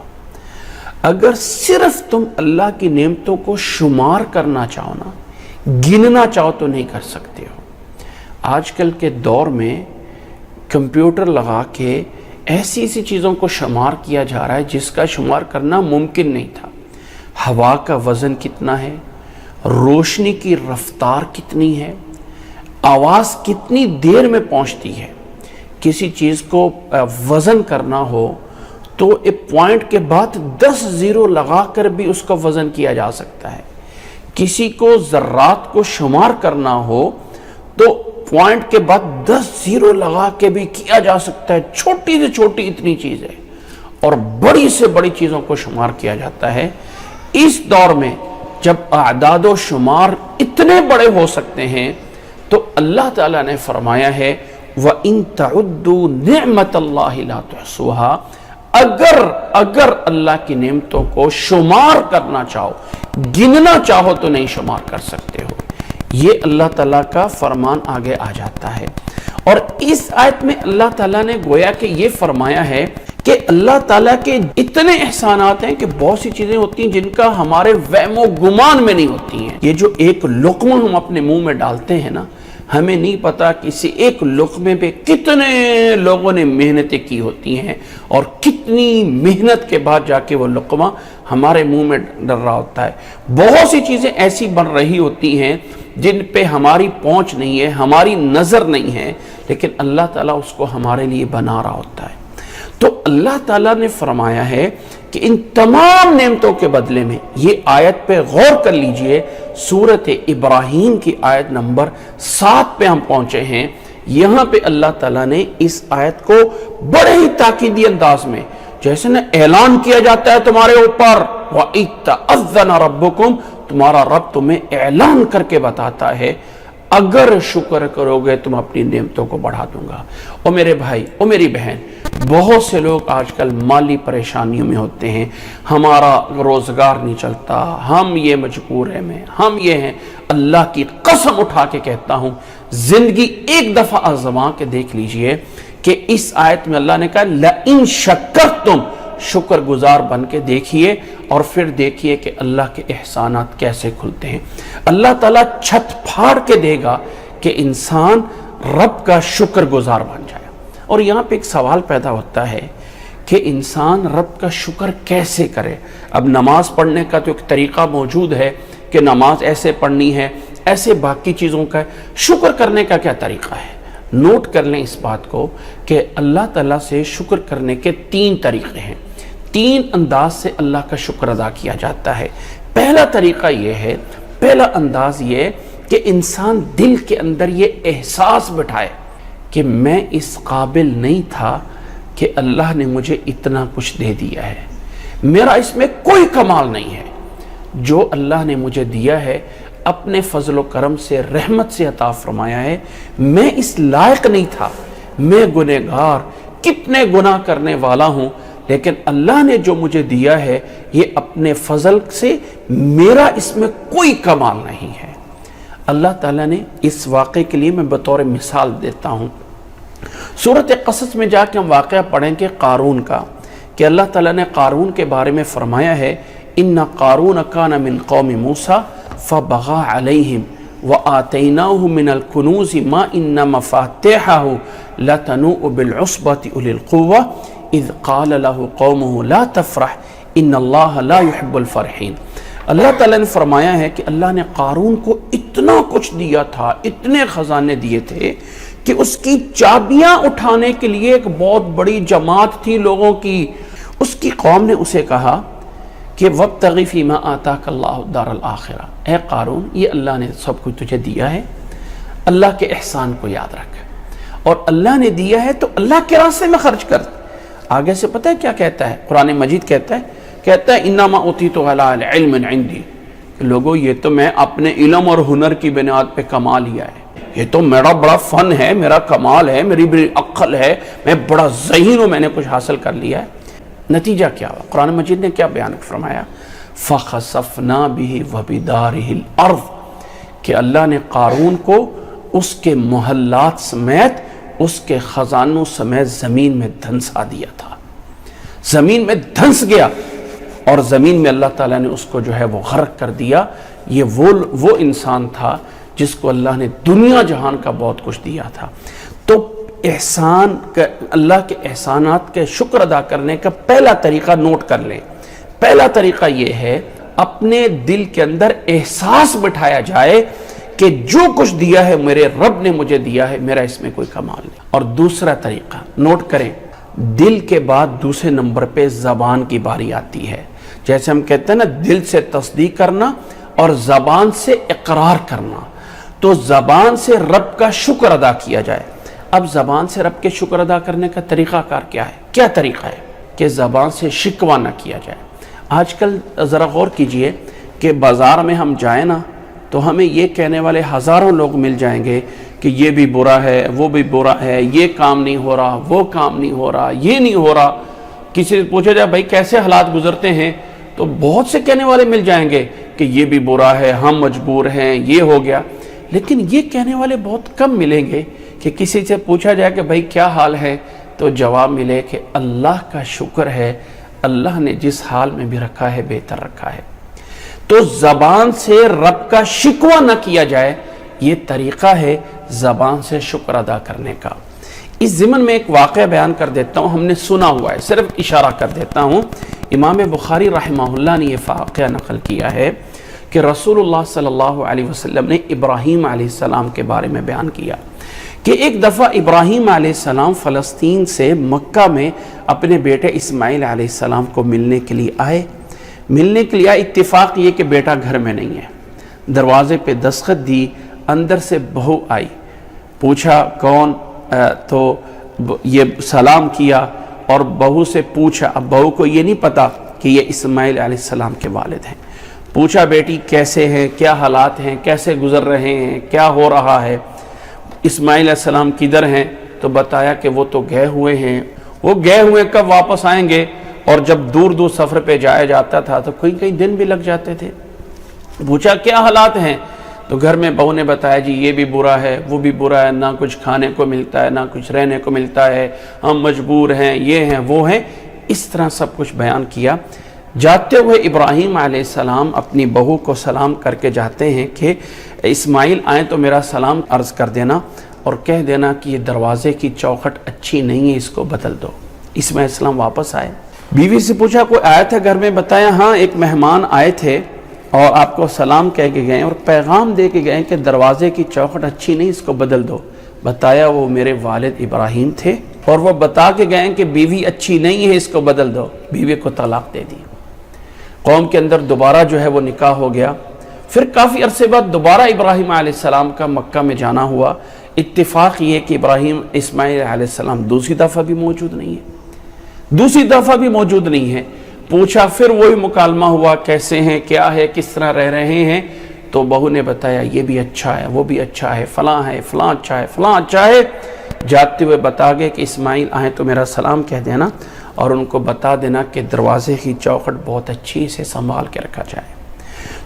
اگر صرف تم اللہ کی نعمتوں کو شمار کرنا چاہو نا، گننا چاہو تو نہیں کر سکتے ہو۔ آج کل کے دور میں کمپیوٹر لگا کے ایسی چیزوں کو شمار کیا جا رہا ہے جس کا شمار کرنا ممکن نہیں تھا۔ ہوا کا وزن کتنا ہے، روشنی کی رفتار کتنی ہے، آواز کتنی دیر میں پہنچتی ہے۔ کسی چیز کو وزن کرنا ہو تو ایک پوائنٹ کے بعد 10 زیرو لگا کر بھی اس کا وزن کیا جا سکتا ہے۔ کسی کو ذرات کو شمار کرنا ہو تو پوائنٹ کے بعد 10 زیرو لگا کے بھی کیا جا سکتا ہے۔ چھوٹی سے چھوٹی اتنی چیز ہے، اور بڑی سے بڑی چیزوں کو شمار کیا جاتا ہے۔ اس دور میں جب اعداد و شمار اتنے بڑے ہو سکتے ہیں تو اللہ تعالیٰ نے فرمایا ہے وَإِن تَعُدُّوا نِعْمَةَ اللَّهِ لَا تُحْصُوهَا، اگر اللہ کی نعمتوں کو شمار کرنا چاہو، گننا چاہو تو نہیں شمار کر سکتے ہو۔ یہ اللہ تعالیٰ کا فرمان آگے آ جاتا ہے، اور اس آیت میں اللہ تعالیٰ نے گویا کہ یہ فرمایا ہے کہ اللہ تعالیٰ کے اتنے احسانات ہیں کہ بہت سی چیزیں ہوتی ہیں جن کا ہمارے وہم و گمان میں نہیں ہوتی ہیں۔ یہ جو ایک لقمہ ہم اپنے منہ میں ڈالتے ہیں نا، ہمیں نہیں پتا کہ اسے ایک لقمے پہ کتنے لوگوں نے محنتیں کی ہوتی ہیں، اور کتنی محنت کے بعد جا کے وہ لقمہ ہمارے منہ میں ڈل رہا ہوتا ہے۔ بہت سی چیزیں ایسی بن رہی ہوتی ہیں جن پہ ہماری پہنچ نہیں ہے، ہماری نظر نہیں ہے، لیکن اللہ تعالیٰ اس کو ہمارے لیے بنا رہا ہوتا ہے۔ تو اللہ تعالیٰ نے فرمایا ہے کہ ان تمام نعمتوں کے بدلے میں، یہ آیت پہ غور کر لیجئے، سورۃ ابراہیم کی آیت نمبر 7 پہ ہم پہنچے ہیں۔ یہاں پہ اللہ تعالیٰ نے اس آیت کو بڑے ہی تاکیدی انداز میں، جیسے نا اعلان کیا جاتا ہے تمہارے اوپر وَإِذْ تَأَذَّنَ رَبُّكُمْ، تمہارا رب تمہیں اعلان کر کے بتاتا ہے اگر شکر کرو گے تم اپنی نعمتوں کو بڑھا دوں گا۔ اور میرے بھائی اور میری بہن، بہت سے لوگ آج کل مالی پریشانیوں میں ہوتے ہیں، ہمارا روزگار نہیں چلتا، ہم یہ مجبور ہیں، ہم یہ ہیں۔ اللہ کی قسم اٹھا کے کہتا ہوں، زندگی ایک دفعہ آزما کے دیکھ لیجئے کہ اس آیت میں اللہ نے کہا لَإِن شَكَرْتُمْ، شکر گزار بن کے دیکھیے، اور پھر دیکھیے کہ اللہ کے احسانات کیسے کھلتے ہیں۔ اللہ تعالیٰ چھت پھاڑ کے دے گا کہ انسان رب کا شکر گزار بن جائے۔ اور یہاں پہ ایک سوال پیدا ہوتا ہے کہ انسان رب کا شکر کیسے کرے۔ اب نماز پڑھنے کا تو ایک طریقہ موجود ہے کہ نماز ایسے پڑھنی ہے، ایسے باقی چیزوں کا ہے، شکر کرنے کا کیا طریقہ ہے؟ نوٹ کر لیں اس بات کو کہ اللہ تعالیٰ سے شکر کرنے کے 3 طریقے ہیں، 3 انداز سے اللہ کا شکر ادا کیا جاتا ہے۔ پہلا طریقہ یہ ہے، پہلا انداز یہ کہ انسان دل کے اندر یہ احساس بٹھائے کہ میں اس قابل نہیں تھا کہ اللہ نے مجھے اتنا کچھ دے دیا ہے، میرا اس میں کوئی کمال نہیں ہے، جو اللہ نے مجھے دیا ہے اپنے فضل و کرم سے، رحمت سے عطا فرمایا ہے، میں اس لائق نہیں تھا، میں گنہگار، کتنے گناہ کرنے والا ہوں، لیکن اللہ نے جو مجھے دیا ہے یہ اپنے فضل سے، میرا اس میں کوئی کمال نہیں ہے۔ اللہ تعالیٰ نے اس واقعے کے لیے میں بطور مثال دیتا ہوں، سورۃ قصص میں جا کے ہم واقعہ پڑھیں کہ قارون کا، کہ اللہ تعالیٰ نے قارون کے بارے میں فرمایا ہے ان قارون کان من قوم موسیٰ فبغى علیہم وآتیناہ من الکنوز ما ان مفاتحہ لتنوء بالعصبۃ اولي القوہ اذ قال له قومه لا تفرح ان اللہ لا يحب الفرحین۔ اللہ تعالیٰ نے فرمایا ہے کہ اللہ نے قارون کو اتنا کچھ دیا تھا، اتنے خزانے دیے تھے کہ اس کی چابیاں اٹھانے کے لیے ایک بہت بڑی جماعت تھی لوگوں کی۔ اس کی قوم نے اسے کہا کہ وَابْتَغِ فِي مَا آتَاكَ اللَّهُ الدَّارَ الْآخِرَةَ، اے قارون یہ اللہ نے سب کچھ تجھے دیا ہے، اللہ کے احسان کو یاد رکھ، اور اللہ نے دیا ہے تو اللہ کے راستے میں خرچ کر۔ آگے سے پتہ ہے کیا کہتا ہے؟ قرآن مجید کہتا ہے انما اوتیت علی علم عندی، کہ لوگوں یہ تو میں اپنے علم اور ہنر کی بنیاد پہ کما لیا ہے، یہ تو میرا بڑا فن ہے، میرا کمال ہے، میری بڑی عقل ہے، میں بڑا ذہین ہوں، میں نے کچھ حاصل کر لیا ہے۔ نتیجہ کیا ہوا؟ قرآن مجید نے کیا بیان فرمایا؟ فَخَسَفْنَا بِهِ وَبِدَارِهِ الْأَرْضِ، کہ اللہ نے قارون کو اس کے محلات سمیت، اس کے خزانوں سمیت زمین میں دھنسا دیا تھا، زمین میں دھنس گیا، اور زمین میں اللہ تعالیٰ نے اس کو جو ہے وہ غرق کر دیا۔ یہ وہ انسان تھا جس کو اللہ نے دنیا جہان کا بہت کچھ دیا تھا۔ تو احسان کا، اللہ کے احسانات کے شکر ادا کرنے کا پہلا طریقہ نوٹ کر لیں۔ پہلا طریقہ یہ ہے اپنے دل کے اندر احساس بٹھایا جائے کہ جو کچھ دیا ہے میرے رب نے مجھے دیا ہے، میرا اس میں کوئی کمال نہیں۔ اور دوسرا طریقہ نوٹ کریں، دل کے بعد دوسرے نمبر پہ زبان کی باری آتی ہے۔ جیسے ہم کہتے ہیں نا، دل سے تصدیق کرنا اور زبان سے اقرار کرنا، تو زبان سے رب کا شکر ادا کیا جائے۔ اب زبان سے رب کے شکر ادا کرنے کا طریقہ کار کیا ہے؟ کیا طریقہ ہے کہ زبان سے شکوہ نہ کیا جائے۔ آج کل ذرا غور کیجئے کہ بازار میں ہم جائیں نا تو ہمیں یہ کہنے والے ہزاروں لوگ مل جائیں گے کہ یہ بھی برا ہے، وہ بھی برا ہے، یہ کام نہیں ہو رہا، وہ کام نہیں ہو رہا، یہ نہیں ہو رہا۔ کسی سے پوچھا جائے بھائی کیسے حالات گزرتے ہیں، تو بہت سے کہنے والے مل جائیں گے کہ یہ بھی برا ہے، ہم مجبور ہیں، یہ ہو گیا۔ لیکن یہ کہنے والے بہت کم ملیں گے کہ کسی سے پوچھا جائے کہ بھائی کیا حال ہے، تو جواب ملے کہ اللہ کا شکر ہے، اللہ نے جس حال میں بھی رکھا ہے بہتر رکھا ہے۔ تو زبان سے رب کا شکوہ نہ کیا جائے، یہ طریقہ ہے زبان سے شکر ادا کرنے کا۔ اس ضمن میں ایک واقعہ بیان کر دیتا ہوں، ہم نے سنا ہوا ہے، صرف اشارہ کر دیتا ہوں۔ امام بخاری رحمہ اللہ نے یہ واقعہ نقل کیا ہے کہ رسول اللہ صلی اللہ علیہ وسلم نے ابراہیم علیہ السلام کے بارے میں بیان کیا کہ ایک دفعہ ابراہیم علیہ السلام فلسطین سے مکہ میں اپنے بیٹے اسماعیل علیہ السلام کو ملنے کے لیے آئے۔ اتفاق یہ کہ بیٹا گھر میں نہیں ہے، دروازے پہ دستخط دی، اندر سے بہو آئی، پوچھا کون، تو یہ سلام کیا اور بہو سے پوچھا۔ اب بہو کو یہ نہیں پتا کہ یہ اسماعیل علیہ السلام کے والد ہیں۔ پوچھا بیٹی کیسے ہیں، کیا حالات ہیں، کیسے گزر رہے ہیں، کیا ہو رہا ہے، اسماعیل علیہ السلام کدھر ہیں، تو بتایا کہ وہ تو گئے ہوئے ہیں۔ وہ گئے ہوئے کب واپس آئیں گے؟ اور جب دور دور سفر پہ جایا جاتا تھا تو کئی دن بھی لگ جاتے تھے۔ پوچھا کیا حالات ہیں، تو گھر میں بہو نے بتایا جی یہ بھی برا ہے، وہ بھی برا ہے، نہ کچھ کھانے کو ملتا ہے، نہ کچھ رہنے کو ملتا ہے، ہم مجبور ہیں، یہ ہیں وہ ہیں۔ اس طرح سب کچھ بیان کیا۔ جاتے ہوئے ابراہیم علیہ السلام اپنی بہو کو سلام کر کے جاتے ہیں کہ اسماعیل آئیں تو میرا سلام عرض کر دینا اور کہہ دینا کہ یہ دروازے کی چوکھٹ اچھی نہیں ہے، اس کو بدل دو۔ اسماعیل علیہ السلام واپس آئے، بیوی سے پوچھا کوئی آیا تھا گھر میں؟ بتایا ہاں ایک مہمان آئے تھے اور آپ کو سلام کہہ کے گئے اور پیغام دے کے گئے کہ دروازے کی چوکھٹ اچھی نہیں، اس کو بدل دو۔ بتایا وہ میرے والد ابراہیم تھے اور وہ بتا کے گئے کہ بیوی اچھی نہیں ہے، اس کو بدل دو۔ بیوی کو طلاق دے دی۔ قوم کے اندر دوبارہ جو ہے وہ نکاح ہو گیا۔ پھر کافی عرصے بعد دوبارہ ابراہیم علیہ السلام کا مکہ میں جانا ہوا۔ اتفاق یہ کہ اسماعیل علیہ السلام دوسری دفعہ بھی موجود نہیں ہے، پوچھا پھر وہی مکالمہ ہوا، کیسے ہیں، کیا ہے، کس طرح رہ رہے ہیں؟ تو بہو نے بتایا یہ بھی اچھا ہے، وہ بھی اچھا ہے، فلاں ہے، فلاں اچھا ہے، فلاں اچھا ہے۔ جاتے ہوئے بتا گئے کہ اسماعیل آئیں تو میرا سلام کہہ دینا اور ان کو بتا دینا کہ دروازے کی چوکھٹ بہت اچھی سے سنبھال کے رکھا جائے۔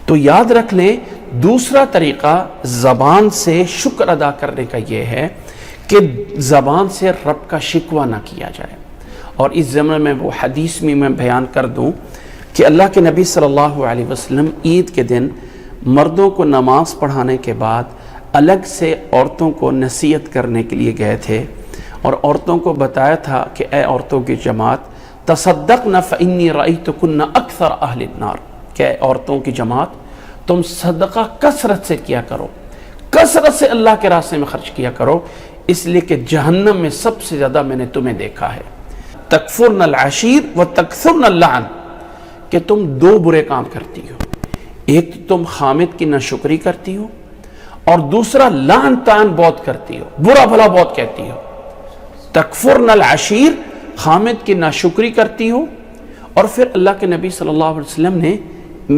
تو یاد رکھ لیں، دوسرا طریقہ زبان سے شکر ادا کرنے کا یہ ہے کہ زبان سے رب کا شکوہ نہ کیا جائے۔ اور اس زمانے میں وہ حدیث میں بیان کر دوں کہ اللہ کے نبی صلی اللہ علیہ وسلم عید کے دن مردوں کو نماز پڑھانے کے بعد الگ سے عورتوں کو نصیحت کرنے کے لیے گئے تھے اور عورتوں کو بتایا تھا کہ اے عورتوں کی جماعت، تصدقن فإنی رأیتکن اکثر اہل النار، کہ اے عورتوں کی جماعت تم صدقہ کثرت سے کیا کرو، کثرت سے اللہ کے راستے میں خرچ کیا کرو، اس لیے کہ جہنم میں سب سے زیادہ میں نے تمہیں دیکھا ہے تکفرن العشیر و تکثرن اللعن، کہ تم دو برے کام کرتی ہو، ایک تو تم حامد کی ناشکری کرتی ہو اور دوسرا لعن طعن بہت کرتی ہو، برا بھلا بہت کہتی ہو۔ تکفرن العشیر، حامد کی ناشکری کرتی ہو، اور پھر اللہ کے نبی صلی اللہ علیہ وسلم نے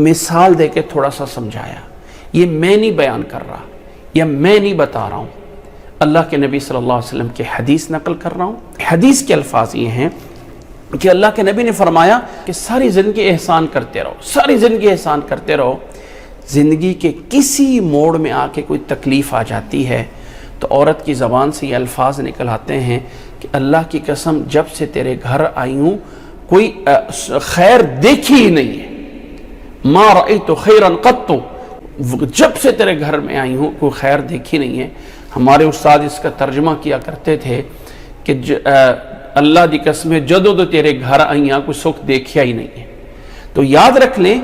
مثال دے کے تھوڑا سا سمجھایا، یہ میں نہیں بیان کر رہا یا میں نہیں بتا رہا ہوں، اللہ کے نبی صلی اللہ علیہ وسلم کی حدیث نقل کر رہا ہوں۔ حدیث کے الفاظ یہ ہیں کہ اللہ کے نبی نے فرمایا کہ ساری زندگی احسان کرتے رہو، ساری زندگی احسان کرتے رہو، زندگی کے کسی موڑ میں آ کے کوئی تکلیف آ جاتی ہے تو عورت کی زبان سے یہ الفاظ نکل آتے ہیں کہ اللہ کی قسم جب سے تیرے گھر آئی ہوں کوئی خیر دیکھی ہی نہیں ہے، ما رأیت خیرا قط، جب سے تیرے گھر میں آئی ہوں کوئی خیر دیکھی نہیں ہے۔ ہمارے استاد اس کا ترجمہ کیا کرتے تھے کہ اللہ دی قسم جدوں تو تیرے گھر آئیاں کوئی سکھ دیکھیا ہی نہیں ہے۔ تو یاد رکھ لیں،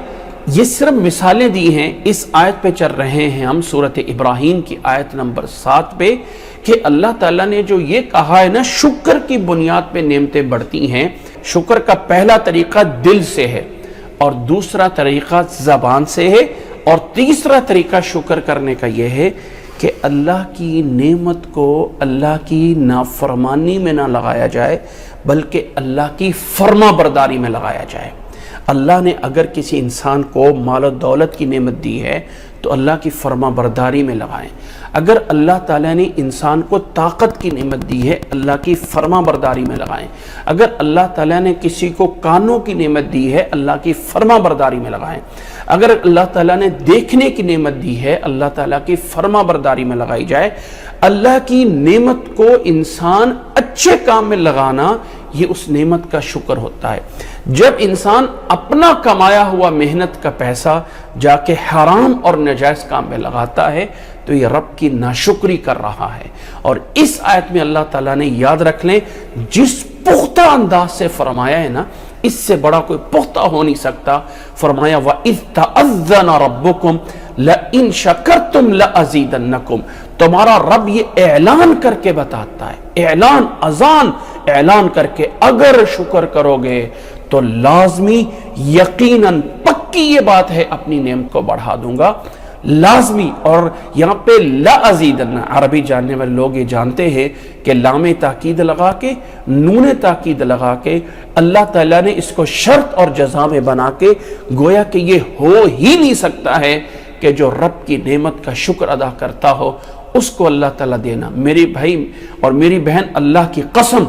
یہ صرف مثالیں دی ہیں، اس آیت پہ چل رہے ہیں ہم سورۃ ابراہیم کی آیت نمبر 7 پہ، کہ اللہ تعالیٰ نے جو یہ کہا ہے نا، شکر کی بنیاد پہ نعمتیں بڑھتی ہیں۔ شکر کا پہلا طریقہ دل سے ہے اور دوسرا طریقہ زبان سے ہے، اور تیسرا طریقہ شکر کرنے کا یہ ہے کہ اللہ کی نعمت کو اللہ کی نافرمانی میں نہ لگایا جائے بلکہ اللہ کی فرما برداری میں لگایا جائے۔ اللہ نے اگر کسی انسان کو مال و دولت کی نعمت دی ہے تو اللہ کی فرما برداری میں لگائیں۔ اگر اللہ تعالیٰ نے انسان کو طاقت کی نعمت دی ہے اللہ کی فرما برداری میں لگائیں۔ اگر اللہ تعالیٰ نے کسی کو کانوں کی نعمت دی ہے اللہ کی فرما برداری میں لگائیں۔ اگر اللہ تعالیٰ نے دیکھنے کی نعمت دی ہے اللہ تعالیٰ کی فرما برداری میں لگائی جائے۔ اللہ کی نعمت کو انسان اچھے کام میں لگانا یہ اس نعمت کا شکر ہوتا ہے۔ جب انسان اپنا کمایا ہوا محنت کا پیسہ جا کے حرام اور ناجائز کام میں لگاتا ہے تو یہ رب کی ناشکری کر رہا ہے۔ اور اس آیت میں اللہ تعالیٰ نے یاد رکھ لیں جس پختہ انداز سے فرمایا ہے نا، اس سے بڑا کوئی پختہ ہو نہیں سکتا۔ فرمایا وَإِذْ تَأَذَّنَ رَبُّكُمْ لَإِن شَكَرْتُمْ لَأَزِيدَنَّكُمْ، تمہارا رب یہ اعلان کر کے بتاتا ہے، اعلان کر کے اگر شکر کرو گے تو لازمی یقیناً پکی یہ بات ہے اپنی نعمت کو بڑھا دوں گا، لازمی۔ اور یہاں پہ لَأَزِيدَنَّ، عربی جاننے والے لوگ یہ جانتے ہیں کہ لام تاکید لگا کے نون تاکید لگا کے اللہ تعالیٰ نے اس کو شرط اور جزا میں بنا کے گویا کہ یہ ہو ہی نہیں سکتا ہے کہ جو رب کی نعمت کا شکر ادا کرتا ہو اس کو اللہ تعالیٰ دینا۔ میری بھائی اور میری بہن، اللہ کی قسم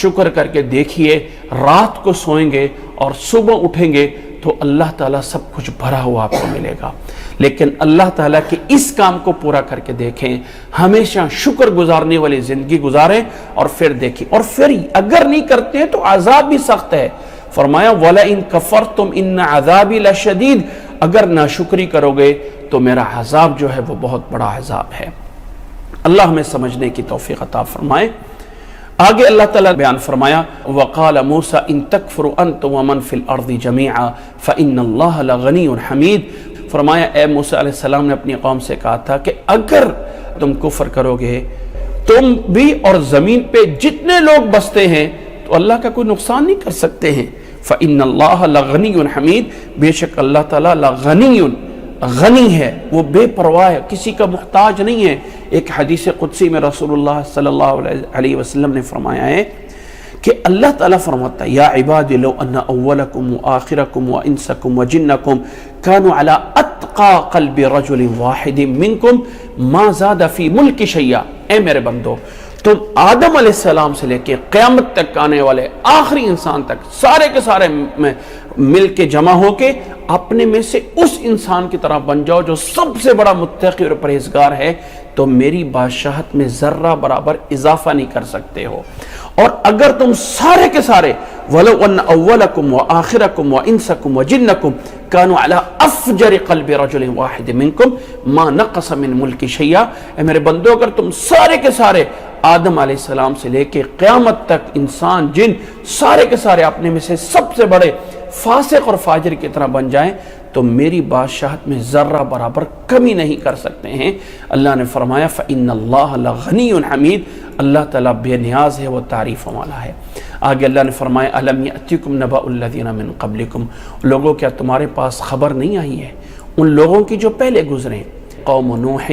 شکر کر کے دیکھیے، رات کو سوئیں گے اور صبح اٹھیں گے تو اللہ تعالیٰ سب کچھ بھرا ہوا آپ کو ملے گا۔ لیکن اللہ تعالیٰ کے اس کام کو پورا کر کے دیکھیں، ہمیشہ شکر گزارنے والی زندگی گزاریں اور پھر دیکھیں، اور پھر اگر نہیں کرتے ہیں تو عذاب بھی سخت ہے۔ فرمایا وَلَئِن كَفَرْتُمْ إِنَّ عَذَابِي لَشَدِيدٌ، اگر ناشکری کرو گے تو میرا عذاب جو ہے وہ بہت بڑا عذاب ہے۔ اللہ ہمیں سمجھنے کی توفیق عطا فرمائے۔ آگے اللہ تعالیٰ بیان فرمایا وَقَالَ مُوسَىٰ إِن تَكْفُرُ أَنْتُمْ وَمَنْ فِي الْأَرْضِ جَمِيعًا فَإِنَّ اللَّهَ لَغَنِيٌّ حَمِيدٌ۔ فرمایا اے موسیٰ علیہ السلام نے اپنی قوم سے کہا تھا کہ اگر تم کفر کرو گے، تم بھی اور زمین پہ جتنے لوگ بستے ہیں، تو اللہ کا کوئی نقصان نہیں کر سکتے ہیں۔ فَإِنَّ اللَّهَ لَغَنِيٌّ حَمِيدٌ، بے شک اللہ تعالیٰ لغنی، غنی ہے، وہ بے پرواہ ہے، کسی کا محتاج نہیں ہے۔ ایک حدیث قدسی میں رسول اللہ صلی اللہ علیہ وسلم نے فرمایا ہے کہ اللہ تعالیٰ فرماتا ہے یا عباد لو ان اولکم وآخرکم وانسکم وجنکم کانوا علی اتقى قلب رجل واحد منکم ما زاد فی ملک شیئا۔ اے میرے بندو، تم آدم علیہ السلام سے لے کے قیامت تک آنے والے آخری انسان تک سارے کے سارے مل کے جمع ہو کے اپنے میں سے اس انسان کی طرح بن جاؤ جو سب سے بڑا متقی اور پرہیزگار ہے، تو میری بادشاہت میں ذرہ برابر اضافہ نہیں کر سکتے ہو۔ اور اگر تم سارے کے سارے وَلَوْ أَنَّ أَوَّلَكُمْ وَآخِرَكُمْ وَإِنسَكُمْ وَجِنَّكُمْ كَانُوا عَلَىٰ أَفْجَرِ قَلْبِ رَجُلٍ وَاحِدٍ مِّنكُمْ مَا نَقَصَ مِن مُلْكِ شَيْئًا۔ اے میرے بندو، اگر تم سارے کے سارے آدم علیہ السلام سے لے کے قیامت تک انسان جن سارے کے سارے اپنے میں سے سب سے بڑے فاسق اور فاجر کی طرح بن جائیں تو میری بادشاہت میں ذرہ برابر کمی نہیں کر سکتے ہیں۔ اللہ نے فرمایا فَإِنَّ اللَّهَ لَغَنِيٌّ حَمِيدٌ، اللہ تعالیٰ بے نیاز ہے، وہ تعریف والا ہے۔ آگے اللہ نے فرمایا أَلَمْ يَأْتِكُمْ نَبَأُ الَّذِينَ مِن قَبْلِكُمْ، لوگوں کیا تمہارے پاس خبر نہیں آئی ہے ان لوگوں کی جو پہلے گزرے، قوم نوح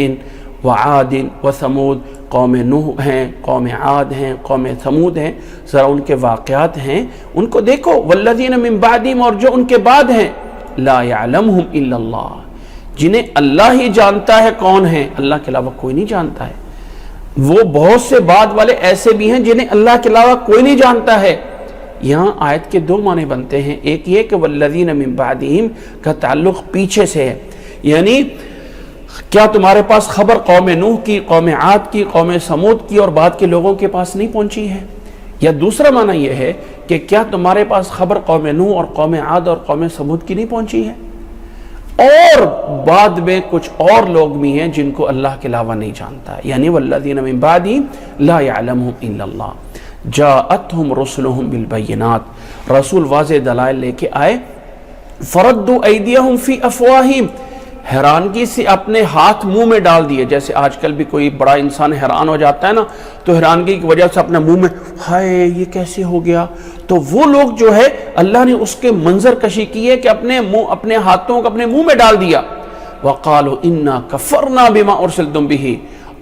وعاد وثمود، قوم نوح ہیں، قوم عاد ہیں، قوم ثمود ہیں، ذرا ان کے واقعات ہیں ان کو دیکھو، والذین من بعدہم، اور جو ان کے بعد ہیں، لا یعلمہم الا اللہ، جنہیں اللہ ہی جانتا ہے کون ہیں، اللہ کے علاوہ کوئی نہیں جانتا ہے۔ وہ بہت سے بعد والے ایسے بھی ہیں جنہیں اللہ کے علاوہ کوئی نہیں جانتا ہے۔ یہاں آیت کے دو معنی بنتے ہیں، ایک یہ کہ والذین من بعدہم کا تعلق پیچھے سے ہے، یعنی کیا تمہارے پاس خبر قوم نوح کی، قوم عاد کی، قوم ثمود کی اور بعد کے لوگوں کے پاس نہیں پہنچی ہے؟ یا دوسرا معنی یہ ہے کہ کیا تمہارے پاس خبر قوم نوح اور قوم عاد اور قوم ثمود کی نہیں پہنچی ہے؟ اور بعد میں کچھ اور لوگ بھی ہیں جن کو اللہ کے علاوہ نہیں جانتا ہے، یعنی والذین من بعدہم لا یعلمہم الا اللہ، جاءتہم رسلہم بالبینات، رسول واضح دلائل لے کے آئے، فردوا ایدیہم فی افواہہم، حیرانگی سے اپنے ہاتھ منہ میں ڈال دیے۔ جیسے آج کل بھی کوئی بڑا انسان حیران ہو جاتا ہے نا، تو حیرانگی کی وجہ سے اپنے منہ میں ہائے یہ کیسے ہو گیا، تو وہ لوگ جو ہے اللہ نے اس کے منظر کشی کی ہے کہ اپنے ہاتھوں کو اپنے منہ میں ڈال دیا۔ وَقَالُوا إِنَّا كَفَرْنَا بِمَا أُرْسِلْتُمْ بِهِ،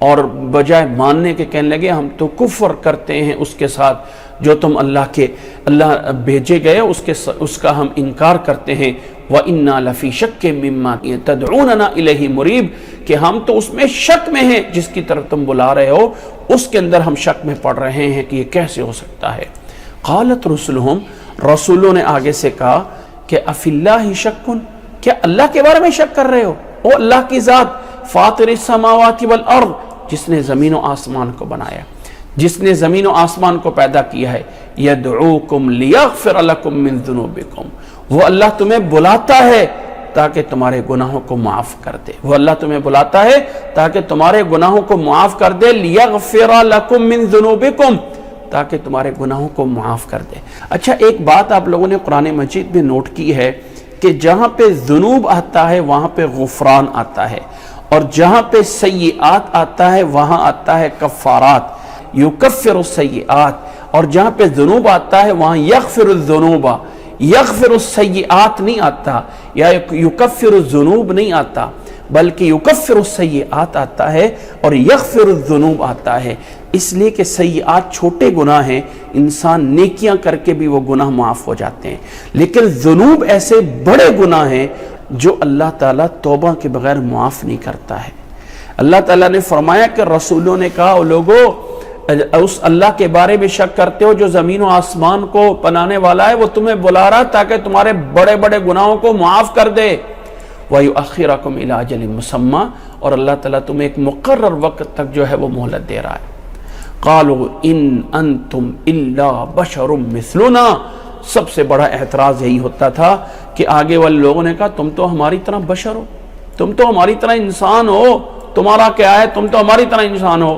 اور بجائے ماننے کے کہنے لگے ہم تو کفر کرتے ہیں اس کے ساتھ جو تم اللہ بھیجے گئے اس کا ہم انکار کرتے ہیں۔ وَإِنَّا لَفِي شَكٍّ مِّمَّا تَدْعُونَنَا إِلَيْهِ مُرِيبٍ، کہ ہم تو اس میں شک میں ہیں جس کی طرف تم بلا رہے ہو، اس کے اندر ہم شک میں پڑ رہے ہیں کہ یہ کیسے ہو سکتا ہے۔ قالت رسلہم، رسولوں نے آگے سے کہا کہ افی اللہ شک، کیا اللہ کے بارے میں شک کر رہے ہو؟ او اللہ کی ذات، فاطر السماوات والارض، جس نے زمین و آسمان کو بنایا، جس نے زمین و آسمان کو پیدا کیا ہے، یدعوکم لیغفر لکم من ذنوبکم، وہ اللہ تمہیں بلاتا ہے تاکہ تمہارے گناہوں کو معاف کر دے، وہ اللہ تمہیں بلاتا ہے تاکہ تمہارے گناہوں کو معاف کر دے، لیغفر لکم من ذنوبکم، تاکہ تمہارے گناہوں کو معاف کر دے۔ اچھا، ایک بات آپ لوگوں نے قرآن مجید میں نوٹ کی ہے کہ جہاں پہ ذنوب آتا ہے وہاں پہ غفران آتا ہے، اور جہاں پہ سیئات آتا ہے وہاں آتا ہے کفارات، یکفر السیئات، اور جہاں پہ ذنوب آتا ہے وہاں یغفر الذنوب، یغفر السیئات نہیں آتا، یا یکفر الذنوب نہیں آتا، بلکہ یکفر السیئات آتا ہے اور یغفر الذنوب آتا ہے، اس لیے کہ سیئات چھوٹے گناہ ہیں، انسان نیکیاں کر کے بھی وہ گناہ معاف ہو جاتے ہیں، لیکن ذنوب ایسے بڑے گناہ ہیں جو اللہ تعالیٰ توبہ کے بغیر معاف نہیں کرتا ہے۔ اللہ تعالیٰ نے فرمایا کہ رسولوں نے کہا، لوگو اس اللہ کے بارے میں شک کرتے ہو جو زمین و آسمان کو بنانے والا ہے، وہ تمہیں بلا رہا تاکہ تمہارے بڑے بڑے گناہوں کو معاف کر دے، وَيُؤَخِّرَكُمْ إِلَىٰ أَجَلٍ مُّسَمًّى، اور اللہ تعالیٰ تمہیں ایک مقرر وقت تک جو ہے وہ مہلت دے رہا ہے۔ قَالُوا إِنْ أَنْتُمْ إِلَّا بَشَرٌ مِثْلُنَا، سب سے بڑا اعتراض یہی ہوتا تھا کہ آگے والے لوگوں نے کہا تم تو ہماری طرح بشر ہو، تم تو ہماری طرح انسان ہو، تمہارا کیا ہے، تم تو ہماری طرح انسان ہو۔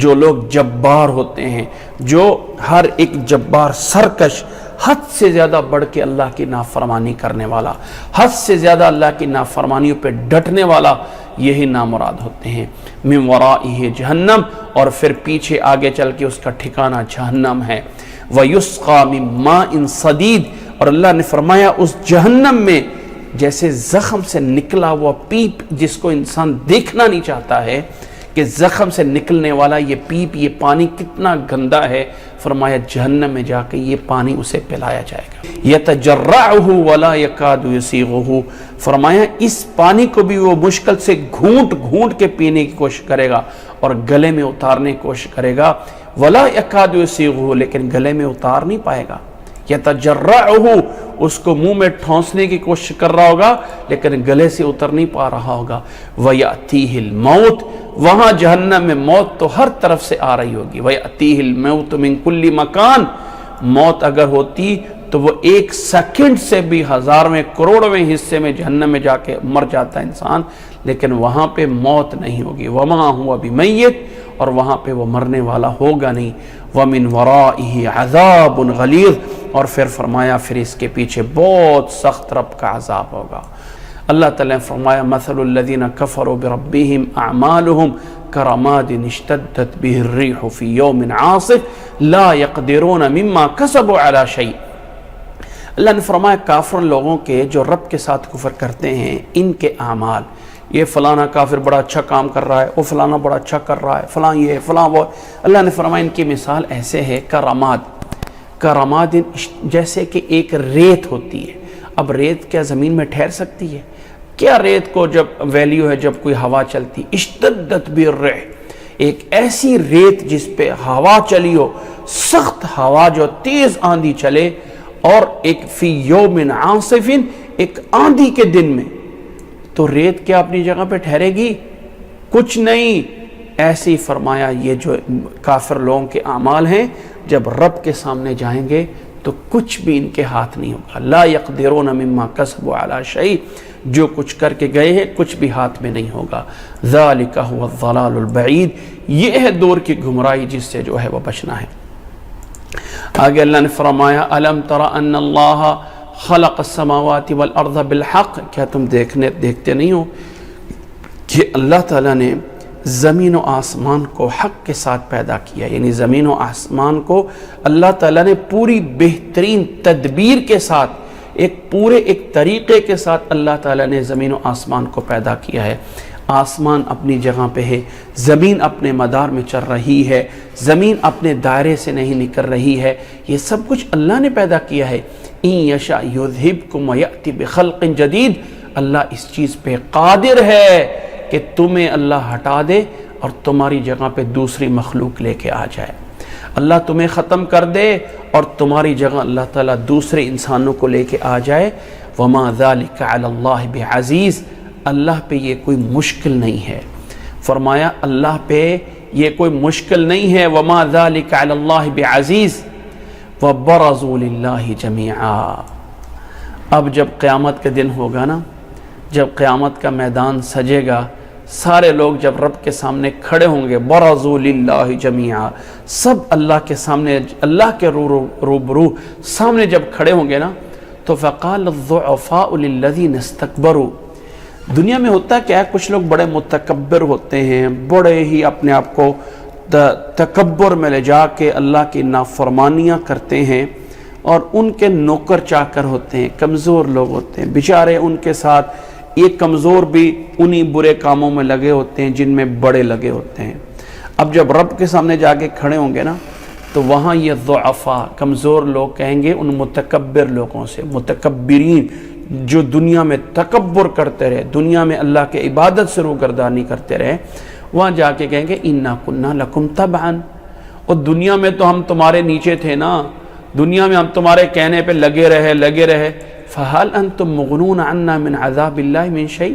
جو لوگ جبار ہوتے ہیں، جو ہر ایک جبار سرکش، حد سے زیادہ بڑھ کے اللہ کی نافرمانی کرنے والا، حد سے زیادہ اللہ کی نافرمانیوں پہ ڈٹنے والا، یہی نامراد ہوتے ہیں۔ من ورائہ جہنم، اور پھر پیچھے آگے چل کے اس کا ٹھکانہ جہنم ہے۔ وَيُسْقَى مِن مَاءٍ صَدِيدٍ، اور اللہ نے فرمایا اس جہنم میں جیسے زخم سے نکلا ہوا پیپ جس کو انسان دیکھنا نہیں چاہتا ہے کہ زخم سے نکلنے والا یہ پیپ، یہ پانی کتنا گندا ہے، فرمایا جہنم میں جا کے یہ پانی اسے پلایا جائے گا۔ یتجرعہ ولا یکاد یسیغہ، فرمایا اس پانی کو بھی وہ مشکل سے گھونٹ گھونٹ کے پینے کی کوشش کرے گا اور گلے میں اتارنے کی کوشش کرے گا، ولا یکاد یسیغہ، لیکن گلے میں اتار نہیں پائے گا۔ یتجرعہ، اس کو منہ میں ٹھونسنے کی کوشش کر رہا ہوگا لیکن گلے سے اتر نہیں پا رہا ہوگا۔ وَيَأْتِيهِ الْمَوْتِ، وہاں جہنم میں موت تو ہر طرف سے آ رہی ہوگی۔ وَيَأْتِيهِ الْمَوْتُ مِن كُلِّ مَكَانٍ، موت اگر ہوتی تو وہ ایک سیکنڈ سے بھی ہزارویں کروڑویں حصے میں جہنم میں جا کے مر جاتا انسان، لیکن وہاں پہ موت نہیں ہوگی۔ وَمَا هُوَ بِمَيِّتٍ، اور وہاں پہ وہ مرنے والا ہوگا نہیں۔ وَمِن وَرَائِهِ عَذَابٌ غَلِيظٌ، اور پھر فرمایا پھر اس کے پیچھے بہت سخت رب کا عذاب ہوگا۔ اللہ تعالیٰ نے فرمایا مثل الذین کفروا بربہم اعمالہم کرماد اشتدت بہ الریح فی یوم عاصف لا یقدرون مما کسبوا علی شیء۔ اللہ نے فرمایا کافر لوگوں کے جو رب کے ساتھ کفر کرتے ہیں، ان کے اعمال، یہ فلانا کافر بڑا اچھا کام کر رہا ہے، وہ فلانا بڑا اچھا کر رہا ہے، فلاں یہ فلاں وہ، اللہ نے فرمایا ان کی مثال ایسے ہے کرماد، کرماد جیسے کہ ایک ریت ہوتی ہے۔ اب ریت کیا زمین میں ٹھہر سکتی ہے؟ کیا ریت کو جب ویلیو ہے جب کوئی ہوا چلتی، اشتدت بالرح، ایک ایسی ریت جس پہ ہوا چلی ہو، سخت ہوا جو تیز آندھی چلے، اور ایک فی یوم عاصف، ایک آندھی کے دن میں، تو ریت کیا اپنی جگہ پہ ٹھہرے گی؟ کچھ نہیں۔ ایسے ہی فرمایا یہ جو کافر لوگوں کے اعمال ہیں جب رب کے سامنے جائیں گے تو کچھ بھی ان کے ہاتھ نہیں ہوگا۔ لا یقدرون مما کسبوا علی شیء، جو کچھ کر کے گئے ہیں کچھ بھی ہاتھ میں نہیں ہوگا۔ ذالک هو الضلال البعید، یہ ہے دور کی گمراہی جس سے جو ہے وہ بچنا ہے۔ آگے اللہ نے فرمایا الم تر ان اللہ خلق السماوات والارض بالحق، کیا تم دیکھتے نہیں ہو کہ اللہ تعالیٰ نے زمین و آسمان کو حق کے ساتھ پیدا کیا، یعنی زمین و آسمان کو اللہ تعالیٰ نے پوری بہترین تدبیر کے ساتھ، ایک طریقے کے ساتھ اللہ تعالیٰ نے زمین و آسمان کو پیدا کیا ہے۔ آسمان اپنی جگہ پہ ہے، زمین اپنے مدار میں چل رہی ہے، زمین اپنے دائرے سے نہیں نکل رہی ہے، یہ سب کچھ اللہ نے پیدا کیا ہے۔ ان یشاء یذہبکم ویأتی بخلق جدید، اللہ اس چیز پہ قادر ہے کہ تمہیں اللہ ہٹا دے اور تمہاری جگہ پہ دوسری مخلوق لے کے آ جائے۔ اللہ تمہیں ختم کر دے اور تمہاری جگہ اللہ تعالیٰ دوسرے انسانوں کو لے کے آ جائے۔ وما ذلک علی اللہ بعزیز، اللہ پہ یہ کوئی مشکل نہیں ہے۔ فرمایا اللہ پہ یہ کوئی مشکل نہیں ہے۔ وما ذلک علی اللہ بعزیز وبرزوا للہ جمیعا۔ اب جب قیامت کا دن ہوگا نا، جب قیامت کا میدان سجے گا، سارے لوگ جب رب کے سامنے کھڑے ہوں گے، برزوا للہ جمیعا، سب اللہ کے سامنے، اللہ کے روبرو سامنے جب کھڑے ہوں گے نا، تو فقال الضعفاء للذین استکبروا، دنیا میں ہوتا کیا ہے، کچھ لوگ بڑے متکبر ہوتے ہیں، بڑے ہی اپنے آپ کو تکبر میں لے جا کے اللہ کی نافرمانیاں کرتے ہیں، اور ان کے نوکر چاکر ہوتے ہیں، کمزور لوگ ہوتے ہیں بیچارے، ان کے ساتھ یہ کمزور بھی انہی برے کاموں میں لگے ہوتے ہیں جن میں بڑے لگے ہوتے ہیں۔ اب جب رب کے سامنے جا کے کھڑے ہوں گے نا، تو وہاں یہ ضعفاء کمزور لوگ کہیں گے ان متکبر لوگوں سے، متکبرین جو دنیا میں تکبر کرتے رہے، دنیا میں اللہ کے عبادت سے روگردانی کرتے رہے، وہاں جا کے کہیں گے انا کنا لکم تبعا، اور دنیا میں تو ہم تمہارے نیچے تھے نا، دنیا میں ہم تمہارے کہنے پہ لگے رہے، فہل انتم مغنون عنا من عذاب اللہ من شیء،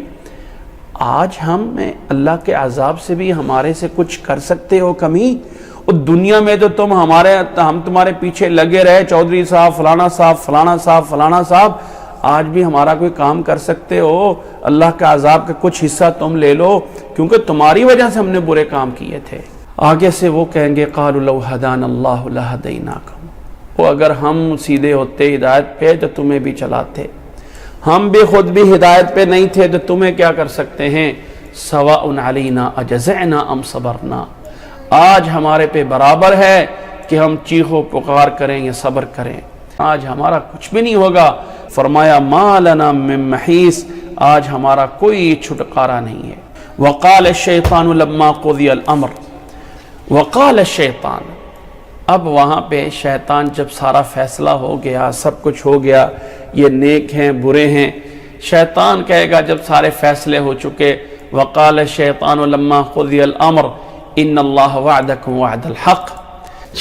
آج ہم اللہ کے عذاب سے بھی ہمارے سے کچھ کر سکتے ہو کمی؟ اور دنیا میں تو ہم تمہارے پیچھے لگے رہے، چودھری صاحب فلانا صاحب فلانا صاحب فلانا صاحب، آج بھی ہمارا کوئی کام کر سکتے ہو؟ اللہ کا عذاب کا کچھ حصہ تم لے لو، کیونکہ تمہاری وجہ سے ہم نے برے کام کیے تھے۔ آگے سے وہ کہیں گے قالوا لو ہدانا اللہ لہدیناکم، وہ اگر ہم سیدھے ہوتے ہدایت پہ تو تمہیں بھی چلاتے، ہم بھی خود بھی ہدایت پہ نہیں تھے تو تمہیں کیا کر سکتے ہیں؟ سواء علینا اجزعنا ام صبرنا، آج ہمارے پہ برابر ہے کہ ہم چیخ و پکار کریں یا صبر کریں، آج ہمارا کچھ بھی نہیں ہوگا۔ فرمایا ما لنا من محیص، آج ہمارا کوئی چھٹکارا نہیں ہے۔ وقال الشیطان لما قضی الامر، وقال الشیطان، اب وہاں پہ شیطان جب سارا فیصلہ ہو گیا، سب کچھ ہو گیا، یہ نیک ہیں برے ہیں، شیطان کہے گا جب سارے فیصلے ہو چکے، وقال الشیطان لما قضی الامر ان اللہ وعدکم وعد الحق،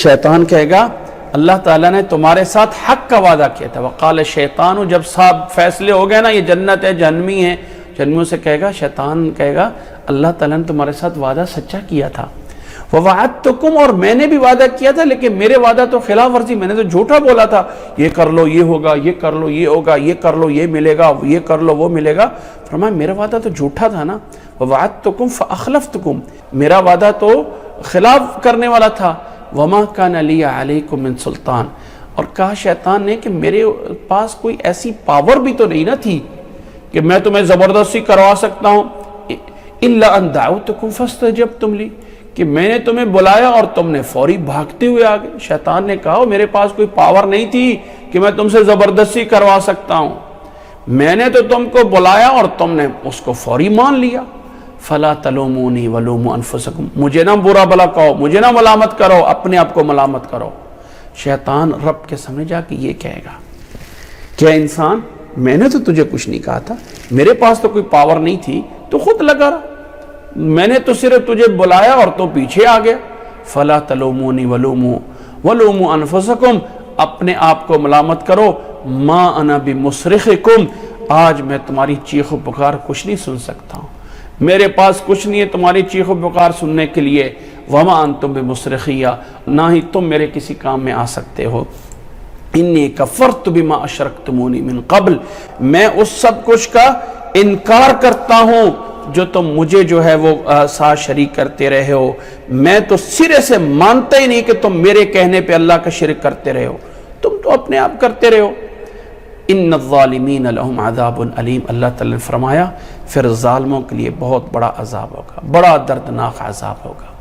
شیطان کہے گا اللہ تعالیٰ نے تمہارے ساتھ حق کا وعدہ کیا تھا۔ وقال الشیطان، جب سب فیصلے ہو گئے نا، یہ جنت ہے جہنمی ہے، جہنمیوں سے کہے گا، شیطان کہے گا اللہ تعالیٰ نے تمہارے ساتھ وعدہ سچا کیا تھا، وَوَعَدْتُكُمْ، اور میں نے بھی وعدہ کیا تھا، لیکن میرے وعدہ تو خلاف ورزی، میں نے تو جھوٹا بولا تھا، یہ کر لو یہ ہوگا، یہ کر لو یہ ہوگا، یہ کر لو یہ ملے گا، یہ کر لو وہ ملے گا۔ فرمایا میرا وعدہ تو جھوٹا تھا نا، وَوَعَدْتُكُمْ فَأَخْلَفْتُكُمْ، میرا وعدہ تو خلاف کرنے والا تھا۔ وَمَا كَانَ لِيَ عَلَيْكُمْ مِنْ سُلْطَان، اور کہا شیطان نے کہ میرے پاس کوئی ایسی پاور بھی تو نہیں نہ تھی کہ میں تمہیں زبردستی کروا سکتا ہوں، إِلَّا أَن دَعَوْتُكُمْ فَاسْتَجَبْتُمْ لِي، کہ میں نے تمہیں بلایا اور تم نے فوری بھاگتے ہوئے آگے۔ شیطان نے کہا میرے پاس کوئی پاور نہیں تھی کہ میں تم سے زبردستی کروا سکتا ہوں، میں نے تو تم کو بلایا اور تم نے اس کو فوری مان لیا۔ فَلَا تَلُومُونِي وَلُومُوا أَنفُسَكُمْ، مجھے نہ برا بلا کہو، مجھے نہ ملامت کرو، اپنے آپ کو ملامت کرو۔ شیطان رب کے سامنے جا کے یہ کہے گا کیا انسان، میں نے تو تجھے کچھ نہیں کہا تھا، میرے پاس تو کوئی پاور نہیں تھی، تو خود لگا رہا، میں نے تو صرف تجھے بلایا اور تو پیچھے آ گیا۔ فَلَا تَلُومُونِي وَلُومُوا أَنفُسَكُمْ، اپنے آپ کو ملامت کرو۔ مَا أَنَا بِمُصْرِخِكُمْ، آج میں تمہاری چیخ و پکار کچھ نہیں سن سکتا ہوں، میرے پاس کچھ نہیں ہے تمہاری چیخ و پکار سننے کے لیے۔ وَمَا أَنْتُمْ بِمُصْرِخِيَّ، نہ ہی تم میرے کسی کام میں آ سکتے ہو۔ إِنِّي كَفَرْتُ بِمَا أَشْرَكْتُمُونِي مِن قَبْلِ، میں اس سب کچھ کا انکار کرتا ہوں جو تم مجھے جو ہے وہ ساتھ شریک کرتے رہے ہو، میں تو سرے سے مانتا ہی نہیں کہ تم میرے کہنے پہ اللہ کا شرک کرتے رہے ہو، تم تو اپنے آپ کرتے رہے ہو۔ ان الظالمین لہم عذاب علیم، اللہ تعالی نے فرمایا پھر ظالموں کے لیے بہت بڑا عذاب ہوگا، بڑا دردناک عذاب ہوگا۔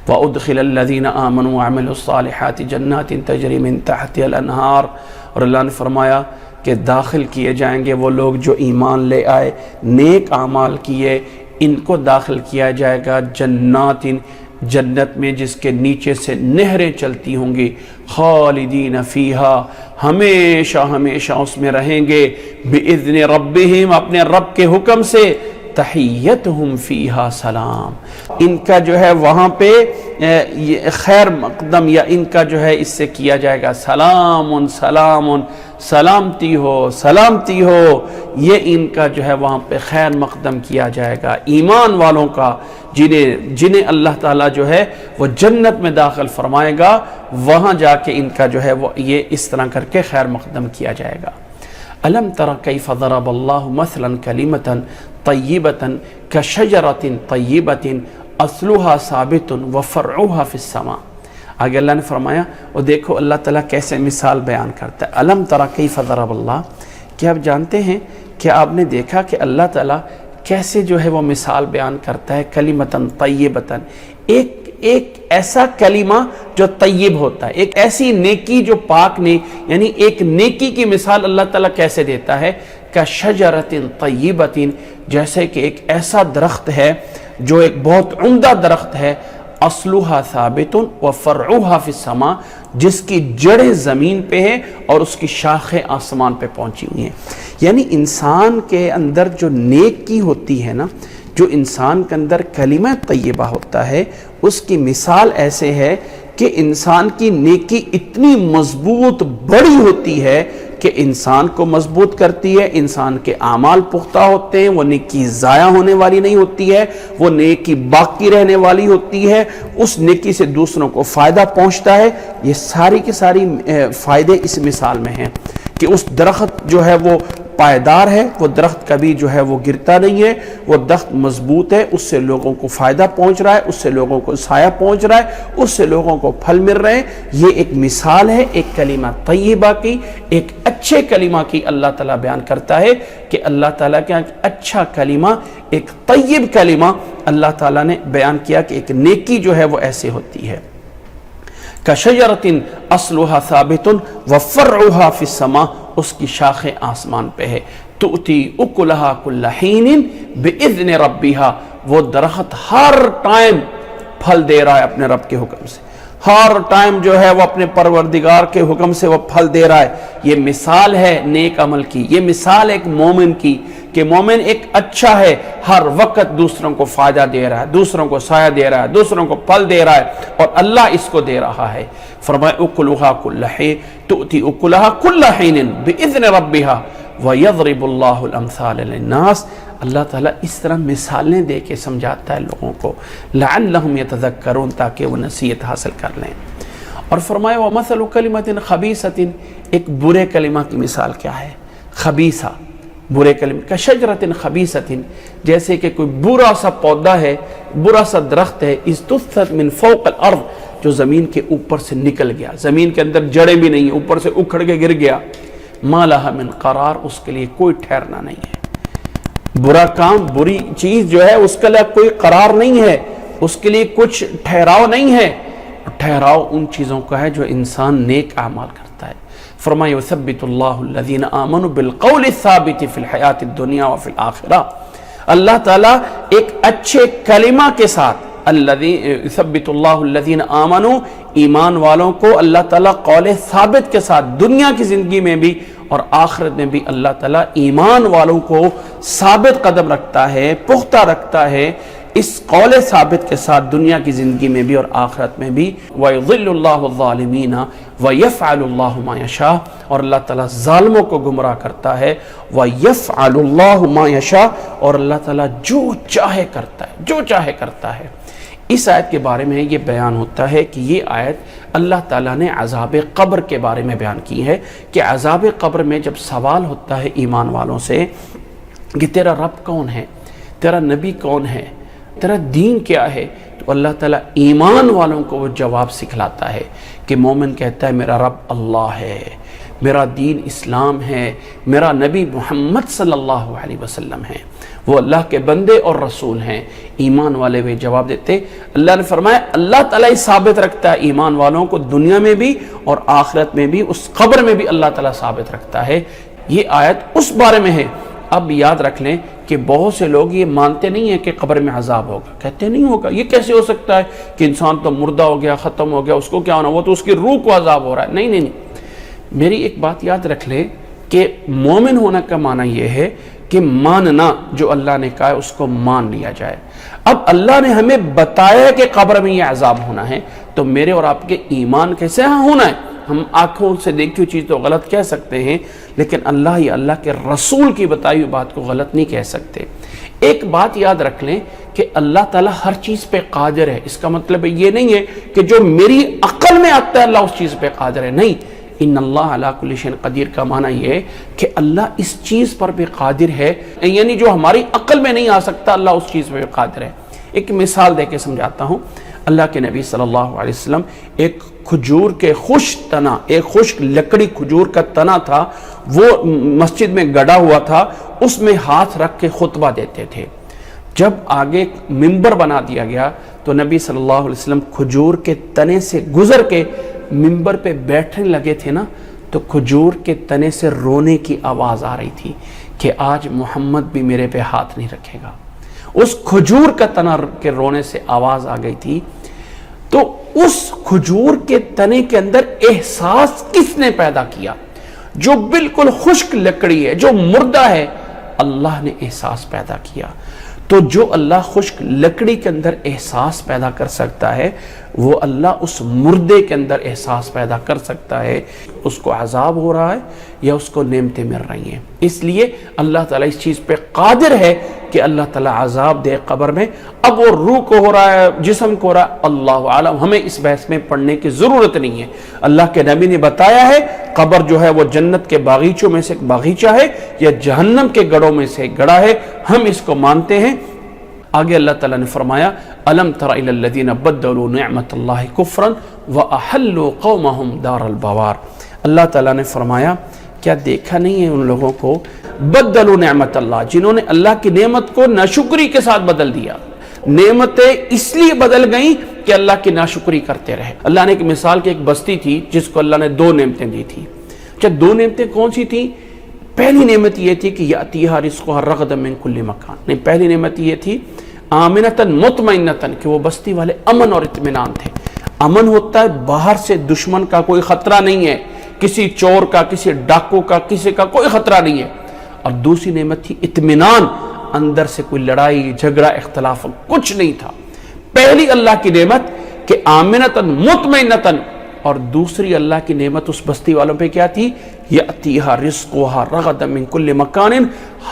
وَأُدْخِلَ الَّذِينَ آمَنُوا وَعَمِلُوا الصَّالِحَاتِ جَنَّاتٍ تَجْرِي مِن تَحْتِهَا الْأَنْهَارُ، اور اللہ نے فرمایا کہ داخل کیے جائیں گے وہ لوگ جو ایمان لے آئے، نیک اعمال کیے، ان کو داخل کیا جائے گا جنات، جنت میں جس کے نیچے سے نہریں چلتی ہوں گی، خالدین فیہا، ہمیشہ ہمیشہ اس میں رہیں گے، بِإِذْنِ رَبِّهِمْ، اپنے رب کے حکم سے، تحیتہم فیہا سلام، ان کا جو ہے وہاں پہ خیر مقدم، یا ان کا جو ہے اس سے کیا جائے گا سلام سلام، سلامتی ہو سلامتی ہو، یہ ان کا جو ہے وہاں پہ خیر مقدم کیا جائے گا ایمان والوں کا، جنہیں اللہ تعالیٰ جو ہے وہ جنت میں داخل فرمائے گا، وہاں جا کے ان کا جو ہے وہ یہ اس طرح کر کے خیر مقدم کیا جائے گا۔ الم تر کیف ضرب اللہ مثلا کلمۃ طیبۃ کشجرۃ طیبۃ اصلها ثابت وفرعها فی السماء، آگے اللہ نے فرمایا اور دیکھو اللہ تعالیٰ کیسے مثال بیان کرتا ہے۔ الم تر کیف ضرب اللہ، کیا آپ جانتے ہیں کہ آپ نے دیکھا کہ اللہ تعالیٰ کیسے جو ہے وہ مثال بیان کرتا ہے، کلمۃ طیبۃ، ایک ایسا کلمہ جو طیب ہوتا ہے، ایک ایسی نیکی جو پاک نے، یعنی ایک نیکی کی مثال اللہ تعالیٰ کیسے دیتا ہے، کشجرۃ طیبۃ، جیسے کہ ایک ایسا درخت ہے جو ایک بہت عمدہ درخت ہے، اصلها ثابت وفرعها فی السماء، جس کی جڑیں زمین پہ ہیں اور اس کی شاخیں آسمان پہ پہنچی ہوئی ہیں۔ یعنی انسان کے اندر جو نیکی ہوتی ہے نا، جو انسان کے اندر کلمہ طیبہ ہوتا ہے، اس کی مثال ایسے ہے کہ انسان کی نیکی اتنی مضبوط بڑی ہوتی ہے کہ انسان کو مضبوط کرتی ہے، انسان کے اعمال پختہ ہوتے ہیں، وہ نیکی ضائع ہونے والی نہیں ہوتی ہے، وہ نیکی باقی رہنے والی ہوتی ہے، اس نیکی سے دوسروں کو فائدہ پہنچتا ہے۔ یہ ساری کی ساری فائدے اس مثال میں ہیں کہ اس درخت جو ہے وہ پائیدار ہے، وہ درخت کبھی جو ہے وہ گرتا نہیں ہے، وہ درخت مضبوط ہے، اس سے لوگوں کو فائدہ پہنچ رہا ہے، اس سے لوگوں کو سایہ پہنچ رہا ہے، اس سے لوگوں کو پھل مل رہے ہیں۔ یہ ایک مثال ہے ایک کلمہ طیبہ کی، ایک اچھے کلمہ کی اللہ تعالیٰ بیان کرتا ہے کہ اللہ تعالیٰ کا ایک اچھا کلمہ، ایک طیب کلمہ اللہ تعالیٰ نے بیان کیا کہ ایک نیکی جو ہے وہ ایسے ہوتی ہے۔ کشجرۃ اصلها ثابت وفرعها فی السماء، اس کی شاخیں آسمان پہ ہے، تؤتی اکلھا کل حین باذن ربھا، وہ درخت ہر ٹائم پھل دے رہا ہے اپنے رب کے حکم سے، ہر ٹائم جو ہے وہ اپنے پروردگار کے حکم سے وہ پھل دے رہا ہے۔ یہ مثال ہے نیک عمل کی، یہ مثال ایک مومن کی کہ مومن ایک اچھا ہے، ہر وقت دوسروں کو فائدہ دے رہا ہے، دوسروں کو سایہ دے رہا ہے، دوسروں کو پھل دے رہا ہے، اور اللہ اس کو دے رہا ہے۔ فرمائے اکلھا کل حین، تؤتی اکلھا کل حین باذن ربھا ویضرب اللہ الامثال للناس، اللہ تعالیٰ اس طرح مثالیں دے کے سمجھاتا ہے لوگوں کو، لعلہم یتذکرون، تاکہ وہ نصیحت حاصل کر لیں۔ اور فرمایا ومثل کلمۃ خبیثۃ، ایک برے کلمہ کی مثال کیا ہے؟ خبیثہ، برے کلمہ، کشجرۃ خبیثۃ، جیسے کہ کوئی برا سا پودا ہے، برا سا درخت ہے، استثت من فوق الارض، جو زمین کے اوپر سے نکل گیا، زمین کے اندر جڑیں بھی نہیں، اوپر سے اکھڑ کے گر گیا، ما لہا من قرار، اس کے لیے کوئی ٹھہرنا نہیں ہے۔ برا کام، بری چیز جو ہے اس کے لیے کوئی قرار نہیں ہے، اس کے لیے کچھ ٹھہراؤ نہیں ہے۔ ٹھہراؤ ان چیزوں کا ہے جو انسان نیک اعمال کرتا ہے۔ فرمایا یثبت اللہ الذین آمنوا بالقول الثابت فی الحیات الدنیا وفی الآخرہ، اللہ تعالیٰ ایک اچھے کلمہ کے ساتھ، یثبت اللہ الذین آمنوا، ایمان والوں کو اللہ تعالیٰ قول ثابت کے ساتھ دنیا کی زندگی میں بھی اور آخرت میں بھی اللہ تعالیٰ ایمان والوں کو ثابت قدم رکھتا ہے، پختہ رکھتا ہے، اس قول ثابت کے ساتھ دنیا کی زندگی میں بھی اور آخرت میں بھی۔ وَيُضِلُّ اللَّهُ الظَّالِمِينَ وَيَفْعَلُ اللَّهُ مَا يَشَاءُ، اور اللہ تعالیٰ ظالموں کو گمراہ کرتا ہے، وَيَفْعَلُ اللَّهُ مَا يَشَاءُ، اور اللہ تعالیٰ جو چاہے کرتا ہے، جو چاہے کرتا ہے۔ اس آیت کے بارے میں یہ بیان ہوتا ہے کہ یہ آیت اللہ تعالیٰ نے عذاب قبر کے بارے میں بیان کی ہے کہ عذاب قبر میں جب سوال ہوتا ہے ایمان والوں سے کہ تیرا رب کون ہے، تیرا نبی کون ہے، تیرا دین کیا ہے، تو اللہ تعالیٰ ایمان والوں کو وہ جواب سکھلاتا ہے کہ مومن کہتا ہے میرا رب اللہ ہے، میرا دین اسلام ہے، میرا نبی محمد صلی اللہ علیہ وسلم ہے، وہ اللہ کے بندے اور رسول ہیں۔ ایمان والے وہ جواب دیتے، اللہ نے فرمایا اللہ تعالیٰ ثابت رکھتا ہے ایمان والوں کو دنیا میں بھی اور آخرت میں بھی، اس قبر میں بھی اللہ تعالیٰ ثابت رکھتا ہے۔ یہ آیت اس بارے میں ہے۔ اب یاد رکھ لیں کہ بہت سے لوگ یہ مانتے نہیں ہیں کہ قبر میں عذاب ہوگا، کہتے نہیں ہوگا، یہ کیسے ہو سکتا ہے کہ انسان تو مردہ ہو گیا، ختم ہو گیا، اس کو کیا ہونا، وہ تو اس کی روح کو عذاب ہو رہا ہے۔ نہیں نہیں نہیں، میری ایک بات یاد رکھ لیں کہ مومن ہونا کا معنی یہ ہے کہ ماننا، جو اللہ نے کہا ہے اس کو مان لیا جائے۔ اب اللہ نے ہمیں بتایا ہے کہ قبر میں یہ عذاب ہونا ہے، تو میرے اور آپ کے ایمان کیسے ہونا ہے؟ ہم آنکھوں سے دیکھی ہوئی چیز تو غلط کہہ سکتے ہیں، لیکن اللہ یا اللہ کے رسول کی بتائی ہوئی بات کو غلط نہیں کہہ سکتے۔ ایک بات یاد رکھ لیں کہ اللہ تعالیٰ ہر چیز پہ قادر ہے، اس کا مطلب یہ نہیں ہے کہ جو میری عقل میں آتا ہے اللہ اس چیز پہ قادر ہے، نہیں۔ ان اللہ علی کل شیء قدیر کا معنی یہ ہے کہ اللہ اس چیز پر بھی قادر ہے، یعنی جو ہماری عقل میں نہیں آ سکتا اللہ اس چیز پہ بھی قادر ہے۔ ایک مثال دے کے سمجھاتا ہوں۔ اللہ کے نبی صلی اللہ علیہ وسلم ایک کھجور کے خشک تنا، ایک خشک لکڑی کھجور کا تنا تھا، وہ مسجد میں گڑا ہوا تھا، اس میں ہاتھ رکھ کے خطبہ دیتے تھے۔ جب آگے ممبر بنا دیا گیا تو نبی صلی اللہ علیہ وسلم کھجور کے تنے سے گزر کے ممبر پہ بیٹھنے لگے تھے نا، تو کھجور کے تنے سے رونے کی آواز آ رہی تھی کہ آج محمد بھی میرے پہ ہاتھ نہیں رکھے گا۔ اس کھجور کا تنا کے رونے سے آواز آ گئی تھی۔ تو اس کھجور کے تنے کے اندر احساس کس نے پیدا کیا؟ جو بالکل خشک لکڑی ہے، جو مردہ ہے، اللہ نے احساس پیدا کیا۔ تو جو اللہ خشک لکڑی کے اندر احساس پیدا کر سکتا ہے، وہ اللہ اس مردے کے اندر احساس پیدا کر سکتا ہے، اس کو عذاب ہو رہا ہے یا اس کو نعمتیں مل رہی ہیں۔ اس لیے اللہ تعالیٰ اس چیز پہ قادر ہے کہ اللہ تعالیٰ عذاب دے قبر میں۔ اب وہ روح کو ہو رہا ہے، جسم کو ہو رہا ہے، اللہ عالم، ہمیں اس بحث میں پڑھنے کی ضرورت نہیں ہے۔ اللہ کے نبی نے بتایا ہے قبر جو ہے وہ جنت کے باغیچوں میں سے ایک باغیچہ ہے یا جہنم کے گڑھوں میں سے ایک گڑھا ہے، ہم اس کو مانتے ہیں۔ آگے اللہ تعالیٰ نے فرمایا الم تر الی الذین بدلوا نعمت اللہ کفرا واحلوا قومهم دار البوار، اللہ تعالیٰ نے فرمایا کیا دیکھا نہیں ہے ان لوگوں کو بدلوا نعمت اللہ، جنہوں نے اللہ کی نعمت کو ناشکری کے ساتھ بدل دیا۔ نعمتیں اس لیے بدل گئیں کہ اللہ کی ناشکری کرتے رہے۔ اللہ نے ایک مثال کی ایک بستی تھی جس کو اللہ نے 2 نعمتیں دی تھی۔ اچھا 2 نعمتیں کون سی تھیں؟ پہلی نعمت یہ تھی کہ یاتیھا رزقھا رغدا من کل مکان، نہیں پہلی نعمت یہ تھی آمنتاً مطمئنتاً کہ وہ بستی والے امن اور اطمینان تھے۔ امن ہوتا ہے باہر سے دشمن کا کوئی خطرہ نہیں ہے، کسی چور کا، کسی ڈاکو کا، کسی کا کوئی خطرہ نہیں ہے۔ اور دوسری نعمت تھی اطمینان، اندر سے کوئی لڑائی جھگڑا اختلاف کچھ نہیں تھا۔ پہلی اللہ کی نعمت کہ آمنتاً مطمئنتاً، اور دوسری اللہ کی نعمت اس بستی والوں پہ کیا تھی؟ یاتیھا رزقھا رغدا من کل مکان،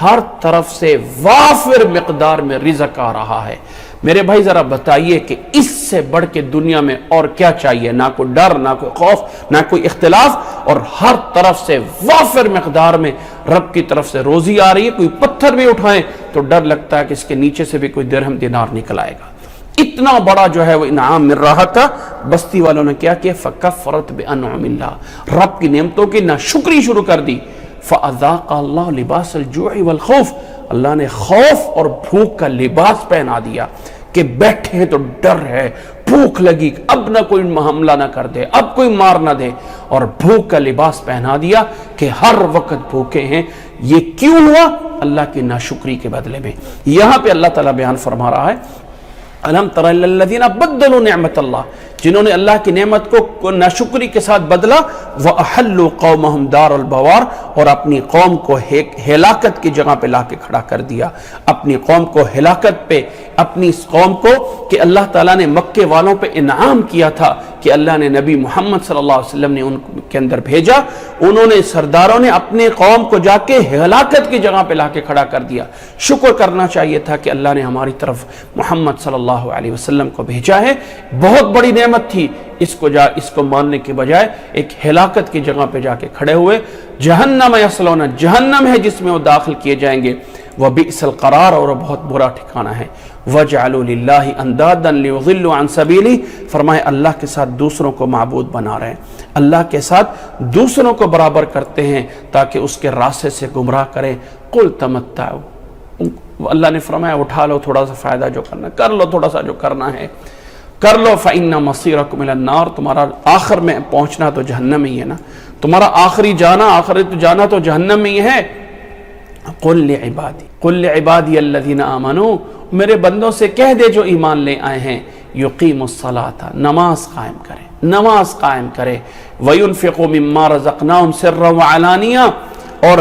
ہر طرف سے وافر مقدار میں رزق آ رہا ہے۔ میرے بھائی ذرا بتائیے کہ اس سے بڑھ کے دنیا میں اور کیا چاہیے؟ نہ کوئی ڈر، نہ کوئی خوف، نہ کوئی اختلاف، اور ہر طرف سے وافر مقدار میں رب کی طرف سے روزی آ رہی ہے۔ کوئی پتھر بھی اٹھائیں تو ڈر لگتا ہے کہ اس کے نیچے سے بھی کوئی درہم دینار نکل آئے گا۔ اتنا بڑا جو ہے وہ انعام مل رہا تھا۔ بستی والوں نے کیا کیا؟ فکفرت بانعم اللہ، رب کی نعمتوں کی ناشکری شروع کر دی۔ فاذاق اللہ لباس الجوع والخوف، اللہ نے خوف اور بھوک کا لباس پہنا دیا کہ بیٹھے ہیں تو ڈر ہے، بھوک لگی اب نہ کوئی حملہ نہ کر دے، اب کوئی مار نہ دے، اور بھوک کا لباس پہنا دیا کہ ہر وقت بھوکے ہیں۔ یہ کیوں ہوا؟ اللہ کی ناشکری کے بدلے میں۔ یہاں پہ اللہ تعالیٰ بیان فرما رہا ہے الم تر الی الذین بدلوا نعمت اللہ، جنہوں نے اللہ کی نعمت کو ناشکری کے ساتھ بدلا، واحلوا قومهم دار البوار، اور اپنی قوم کو ہلاکت کی جگہ پہ لا کے کھڑا کر دیا۔ اپنی قوم کو ہلاکت پہ، اپنی اس قوم کو کہ اللہ تعالیٰ نے مکے والوں پہ انعام کیا تھا کہ اللہ نے نبی محمد صلی اللہ علیہ وسلم نے ان کے اندر بھیجا، انہوں نے سرداروں نے اپنے قوم کو جا کے ہلاکت کی جگہ پہ لا کے کھڑا کر دیا۔ شکر کرنا چاہیے تھا کہ اللہ نے ہماری طرف محمد صلی اللہ علیہ وسلم کو بھیجا ہے، بہت بڑی نعمت تھی۔ اس کو ماننے کے بجائے ایک ہلاکت کی جگہ پہ جا کے کھڑے ہوئے۔ جہنم یصلون، جہنم ہے جس میں وہ داخل کیے جائیں گے۔ وبئس القرار، اور بہت برا ٹھکانہ ہے۔ وجعلوا للہ اندادا لیضلوا عن سبیلہ، فرمائے اللہ کے ساتھ دوسروں کو معبود بنا رہے ہیں، اللہ کے ساتھ دوسروں کو برابر کرتے ہیں تاکہ اس کے راستے سے گمراہ کریں۔ قل تمتعوا، اللہ نے فرمایا اٹھا لو تھوڑا سا فائدہ جو کرنا کر لو، تھوڑا سا جو کرنا ہے کر لو، فإن مصیرکم الی النار، تمہارا آخر میں پہنچنا تو جہنم ہی ہے نا، تمہارا آخری جانا تو جہنم ہی ہے۔ قل لعبادی الذین آمنوا، میرے بندوں سے کہہ دے جو ایمان لے آئے ہیں، یقیموا الصلاۃ، نماز قائم کرے، وینفقوا مما رزقناہم سرا وعلانیہ، اور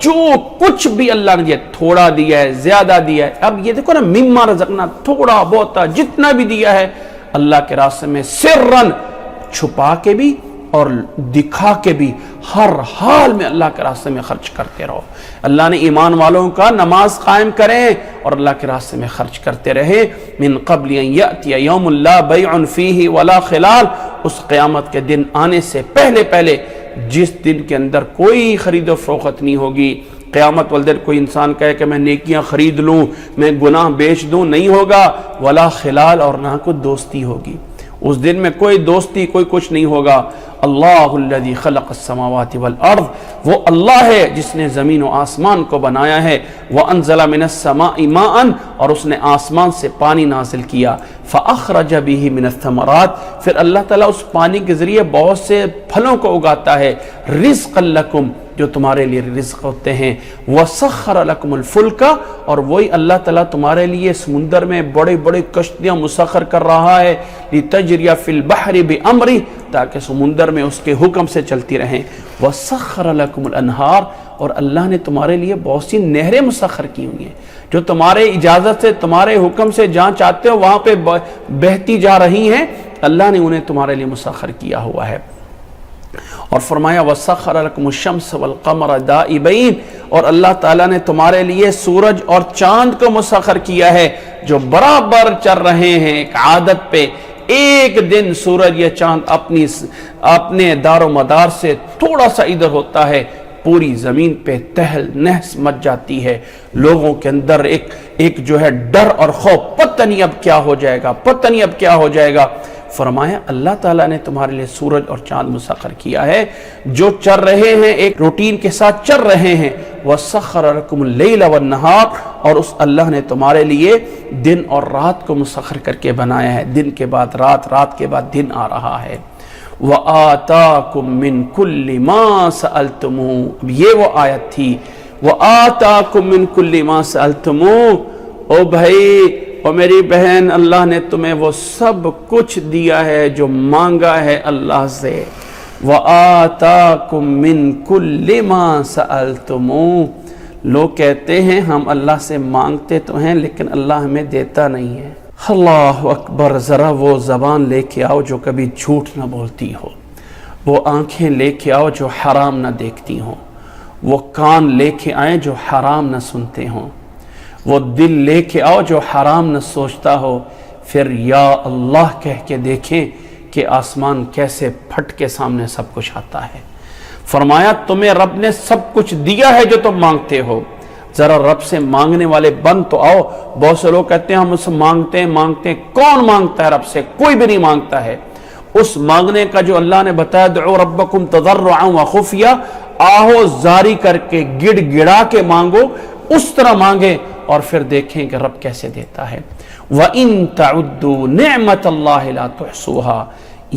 جو کچھ بھی اللہ نے دیا، تھوڑا دیا ہے، زیادہ دیا ہے، اب یہ دیکھو نا، مما رزقنا، تھوڑا بہت جتنا بھی دیا ہے اللہ کے راستے میں، سرن، چھپا کے بھی اور دکھا کے بھی، ہر حال میں اللہ کے راستے میں خرچ کرتے رہو۔ اللہ نے ایمان والوں کا نماز قائم کریں اور اللہ کے راستے میں خرچ کرتے رہے۔ من قبل ان یأتی یوم لا بیع فیہ ولا خلال، اس قیامت کے دن آنے سے پہلے جس دن کے اندر کوئی خرید و فروخت نہیں ہوگی۔ قیامت والدن کوئی انسان کہے کہ میں نیکیاں خرید لوں، میں گناہ بیچ دوں، نہیں ہوگا۔ ولا خلال، اور نہ کوئی دوستی ہوگی، اس دن میں کوئی دوستی، کوئی کچھ نہیں ہوگا۔ اللہ الذی خلق السماوات والارض، وہ اللہ ہے جس نے زمین و آسمان کو بنایا ہے۔ وانزل من السماء ماء، اور اس نے آسمان سے پانی نازل کیا۔ فاخرج به من الثمرات، پھر اللہ تعالیٰ اس پانی کے ذریعے بہت سے پھلوں کو اگاتا ہے۔ رزقا لکم، جو تمہارے لیے رزق ہوتے ہیں۔ وسخر لکم الفلک، اور وہی اللہ تعالیٰ تمہارے لیے سمندر میں بڑے بڑے کشتیاں مسخر کر رہا ہے۔ لتجری فی البحر بامرہ، تاکہ سمندر میں اس کے حکم سے چلتی رہیں۔ وسخر لکم الانہار، اور اللہ نے تمہارے لیے بہت سی نہریں مسخر کی ہوئی ہیں جو تمہارے اجازت سے، تمہارے حکم سے جہاں چاہتے ہو وہاں پہ بہتی جا رہی ہیں، اللہ نے انہیں تمہارے لیے مسخر کیا ہوا ہے۔ اور فرمایا وَسَخَّرَ لَكُمُ الشَّمْسَ وَالْقَمَرَ دَائِبَيْنِ، اور اللہ تعالیٰ نے تمہارے لیے سورج اور چاند کو مسخر کیا ہے جو برابر چل رہے ہیں ایک عادت پہ، ایک دن سورج یا چاند اپنے دار و مدار سے تھوڑا سا ادھر ہوتا ہے، پوری زمین پہ تہل نحس مچ جاتی ہے، لوگوں کے اندر ایک جو ہے ڈر اور خوف، پتہ نہیں اب کیا ہو جائے گا، پتہ نہیں اب کیا ہو جائے گا۔ فرمایا اللہ تعالیٰ نے تمہارے لیے سورج اور چاند مسخر کیا ہے، جو چل رہے ہیں ایک روٹین کے ساتھ چل رہے ہیں۔ وَسَخَّرَ لَكُمُ اللَّيْلَ وَالنَّهَارَ، اور اس اللہ نے تمہارے لیے دن اور رات کو مسخر کر کے بنایا ہے، دن کے بعد رات، رات کے بعد دن آ رہا ہے۔ وَآتَاكُم مِّن كُلِّ مَا سَأَلْتُمُوهُ، اب یہ وہ آیت تھی، وَآتَاكُم مِّن كُلِّ مَا سَأَلْتُمُوهُ، او بھائی اور میری بہن، اللہ نے تمہیں وہ سب کچھ دیا ہے جو مانگا ہے اللہ سے۔ وَآتَاكُم مِّن كُلِّ مَا سَأَلْتُمُوهُ، لوگ کہتے ہیں ہم اللہ سے مانگتے تو ہیں لیکن اللہ ہمیں دیتا نہیں ہے۔ اللہ اکبر، ذرا وہ زبان لے کے آؤ جو کبھی جھوٹ نہ بولتی ہو، وہ آنکھیں لے کے آؤ جو حرام نہ دیکھتی ہوں، وہ کان لے کے آئیں جو حرام نہ سنتے ہوں، وہ دل لے کے آؤ جو حرام نہ سوچتا ہو، پھر یا اللہ کہہ کے دیکھیں کہ آسمان کیسے پھٹ کے سامنے سب کچھ آتا ہے۔ فرمایا تمہیں رب نے سب کچھ دیا ہے جو تم مانگتے ہو، ذرا رب سے مانگنے والے بن تو آؤ۔ بہت سے لوگ کہتے ہیں ہم اس سے مانگتے ہیں، کون مانگتا ہے رب سے؟ کوئی بھی نہیں مانگتا ہے۔ اس مانگنے کا جو اللہ نے بتایا، دعو ربکم تضرعا وخفیا، آہو زاری کر کے گڑ گڑا کے مانگو، اس طرح مانگے اور پھر دیکھیں کہ رب کیسے دیتا ہے۔ وَإِن تَعُدُّوا نِعْمَةَ اللَّهِ لَا تُحْصُوهَا،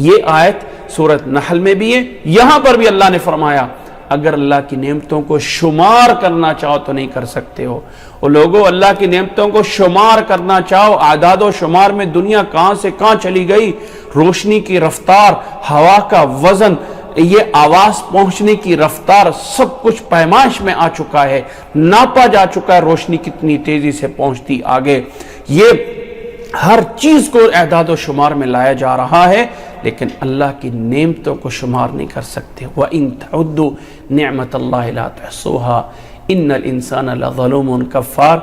یہ آیت سورۃ نحل میں بھی ہے، یہاں پر بھی اللہ نے فرمایا اگر اللہ کی نعمتوں کو شمار کرنا چاہو تو نہیں کر سکتے ہو۔ اور لوگوں، اللہ کی نعمتوں کو شمار کرنا چاہو، اعداد و شمار میں دنیا کہاں سے کہاں چلی گئی، روشنی کی رفتار، ہوا کا وزن، یہ آواز پہنچنے کی رفتار، سب کچھ پیمائش میں آ چکا ہے، ناپا جا چکا ہے روشنی کتنی تیزی سے پہنچتی آگے۔ یہ ہر چیز کو اعداد و شمار میں لایا جا رہا ہے، لیکن اللہ کی نعمتوں کو شمار نہیں کر سکتے۔ وَإِن تَعُدُّوا نِعْمَةَ اللَّهِ لَا تُحْصُوهَا إِنَّ الْإِنسَانَ لَظَلُومٌ كَفَّارٌ،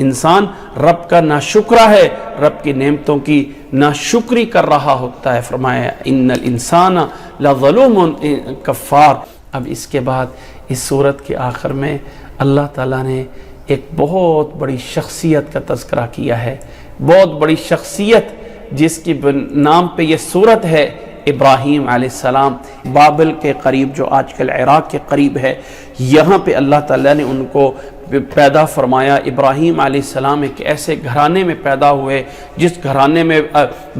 انسان رب کا ناشکرا ہے، رب کی نعمتوں کی ناشکری کر رہا ہوتا ہے۔ فرمایا ان الانسان لظلوم کفار۔ اب اس کے بعد اس سورت کے آخر میں اللہ تعالیٰ نے ایک بہت بڑی شخصیت کا تذکرہ کیا ہے، بہت بڑی شخصیت جس کی نام پہ یہ سورت ہے، ابراہیم علیہ السلام۔ بابل کے قریب، جو آج کل عراق کے قریب ہے، یہاں پہ اللہ تعالیٰ نے ان کو پیدا فرمایا۔ ابراہیم علیہ السلام ایک ایسے گھرانے میں پیدا ہوئے جس گھرانے میں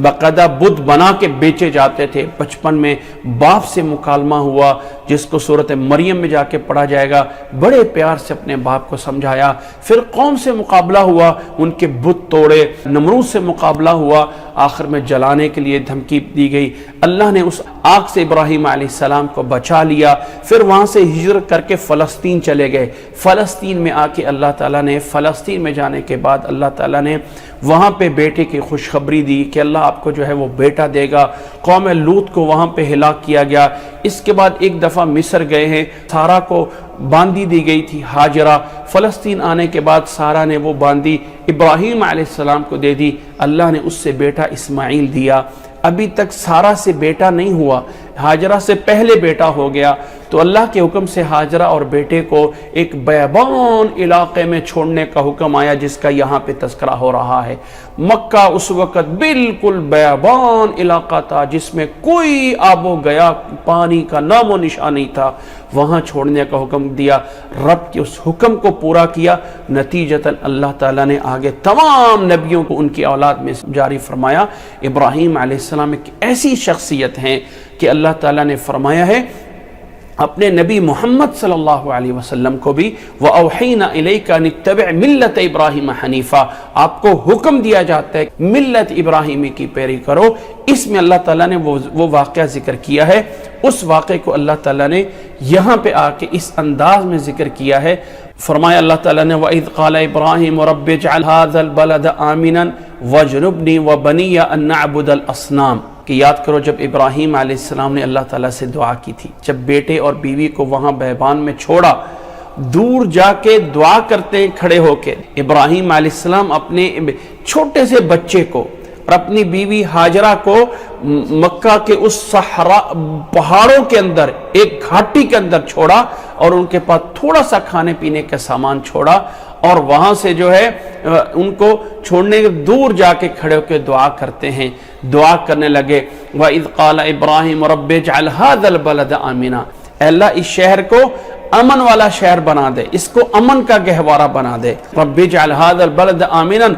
باقاعدہ بت بنا کے بیچے جاتے تھے۔ بچپن میں باپ سے مکالمہ ہوا، جس کو سورۃ مریم میں جا کے پڑھا جائے گا، بڑے پیار سے اپنے باپ کو سمجھایا۔ پھر قوم سے مقابلہ ہوا، ان کے بت توڑے، نمرود سے مقابلہ ہوا، آخر میں جلانے کے لیے دھمکی دی گئی۔ اللہ نے اس آگ سے ابراہیم علیہ السلام کو بچا لیا۔ پھر وہاں سے ہجرت کر کے فلسطین چلے گئے۔ فلسطین میں آ کے اللہ تعالیٰ نے، فلسطین میں جانے کے بعد اللہ تعالیٰ نے وہاں پہ بیٹے کی خوشخبری دی کہ اللہ آپ کو جو ہے وہ بیٹا دے گا۔ قوم لوط کو وہاں پہ ہلاک کیا گیا۔ اس کے بعد ایک دفعہ مصر گئے ہیں، سارہ کو باندی دی گئی تھی ہاجرہ۔ فلسطین آنے کے بعد سارہ نے وہ باندی ابراہیم علیہ السلام کو دے دی، اللہ نے اس سے بیٹا اسماعیل دیا۔ ابھی تک سارہ سے بیٹا نہیں ہوا، ہاجرہ سے پہلے بیٹا ہو گیا، تو اللہ کے حکم سے ہاجرہ اور بیٹے کو ایک بیابان علاقے میں چھوڑنے کا حکم آیا، جس کا یہاں پہ تذکرہ ہو رہا ہے۔ مکہ اس وقت بالکل بیابان علاقہ تھا، جس میں کوئی آب و گیا، پانی کا نام و نشان نہیں تھا، وہاں چھوڑنے کا حکم دیا۔ رب کے اس حکم کو پورا کیا، نتیجتاً اللہ تعالیٰ نے آگے تمام نبیوں کو ان کی اولاد میں جاری فرمایا۔ ابراہیم علیہ السلام ایک ایسی شخصیت ہیں کہ اللہ تعالیٰ نے فرمایا ہے اپنے نبی محمد صلی اللہ علیہ وسلم کو بھی، وَأَوْحَيْنَا إِلَيْكَ أَنِ اتَّبِعْ مِلَّةَ إِبْرَاهِيمَ حَنِيفًا، آپ کو حکم دیا جاتا ہے ملت ابراہیمی کی پیروی کرو۔ اس میں اللہ تعالیٰ نے وہ واقعہ ذکر کیا ہے، اس واقعے کو اللہ تعالیٰ نے یہاں پہ آ کے اس انداز میں ذکر کیا ہے۔ فرمایا اللہ تعالیٰ نے وَإِذْ قَالَ إِبْرَاهِيمُ رَبِّ اجْعَلْ هَذَا الْبَلَدَ آمِنًا وَاجْنُبْنِي وَبَنِيَّ أَن نَّعْبُدَ الْأَصْنَامَ، کہ یاد کرو جب ابراہیم علیہ السلام نے اللہ تعالیٰ سے دعا کی تھی، جب بیٹے اور بیوی کو وہاں بیابان میں چھوڑا، دور جا کے دعا کرتے ہیں کھڑے ہو کے۔ ابراہیم علیہ السلام اپنے چھوٹے سے بچے کو اور اپنی بیوی ہاجرہ کو مکہ کے اس صحرا پہاڑوں کے اندر ایک گھاٹی کے اندر چھوڑا اور ان کے پاس تھوڑا سا کھانے پینے کا سامان چھوڑا اور وہاں سے جو ہے ان کو چھوڑنے کے دور جا کے کھڑے ہو کے دعا کرتے ہیں، دعا کرنے لگے وَإِذْ قَالَ إِبْرَاهِيمُ رَبِّ اجْعَلْ هَذَا الْبَلَدَ آمِنًا، اے اللہ اس شہر کو امن والا شہر بنا دے، اس کو امن کا گہوارہ بنا دے، رَبِّ اجْعَلْ هَذَا الْبَلَدَ آمِنًا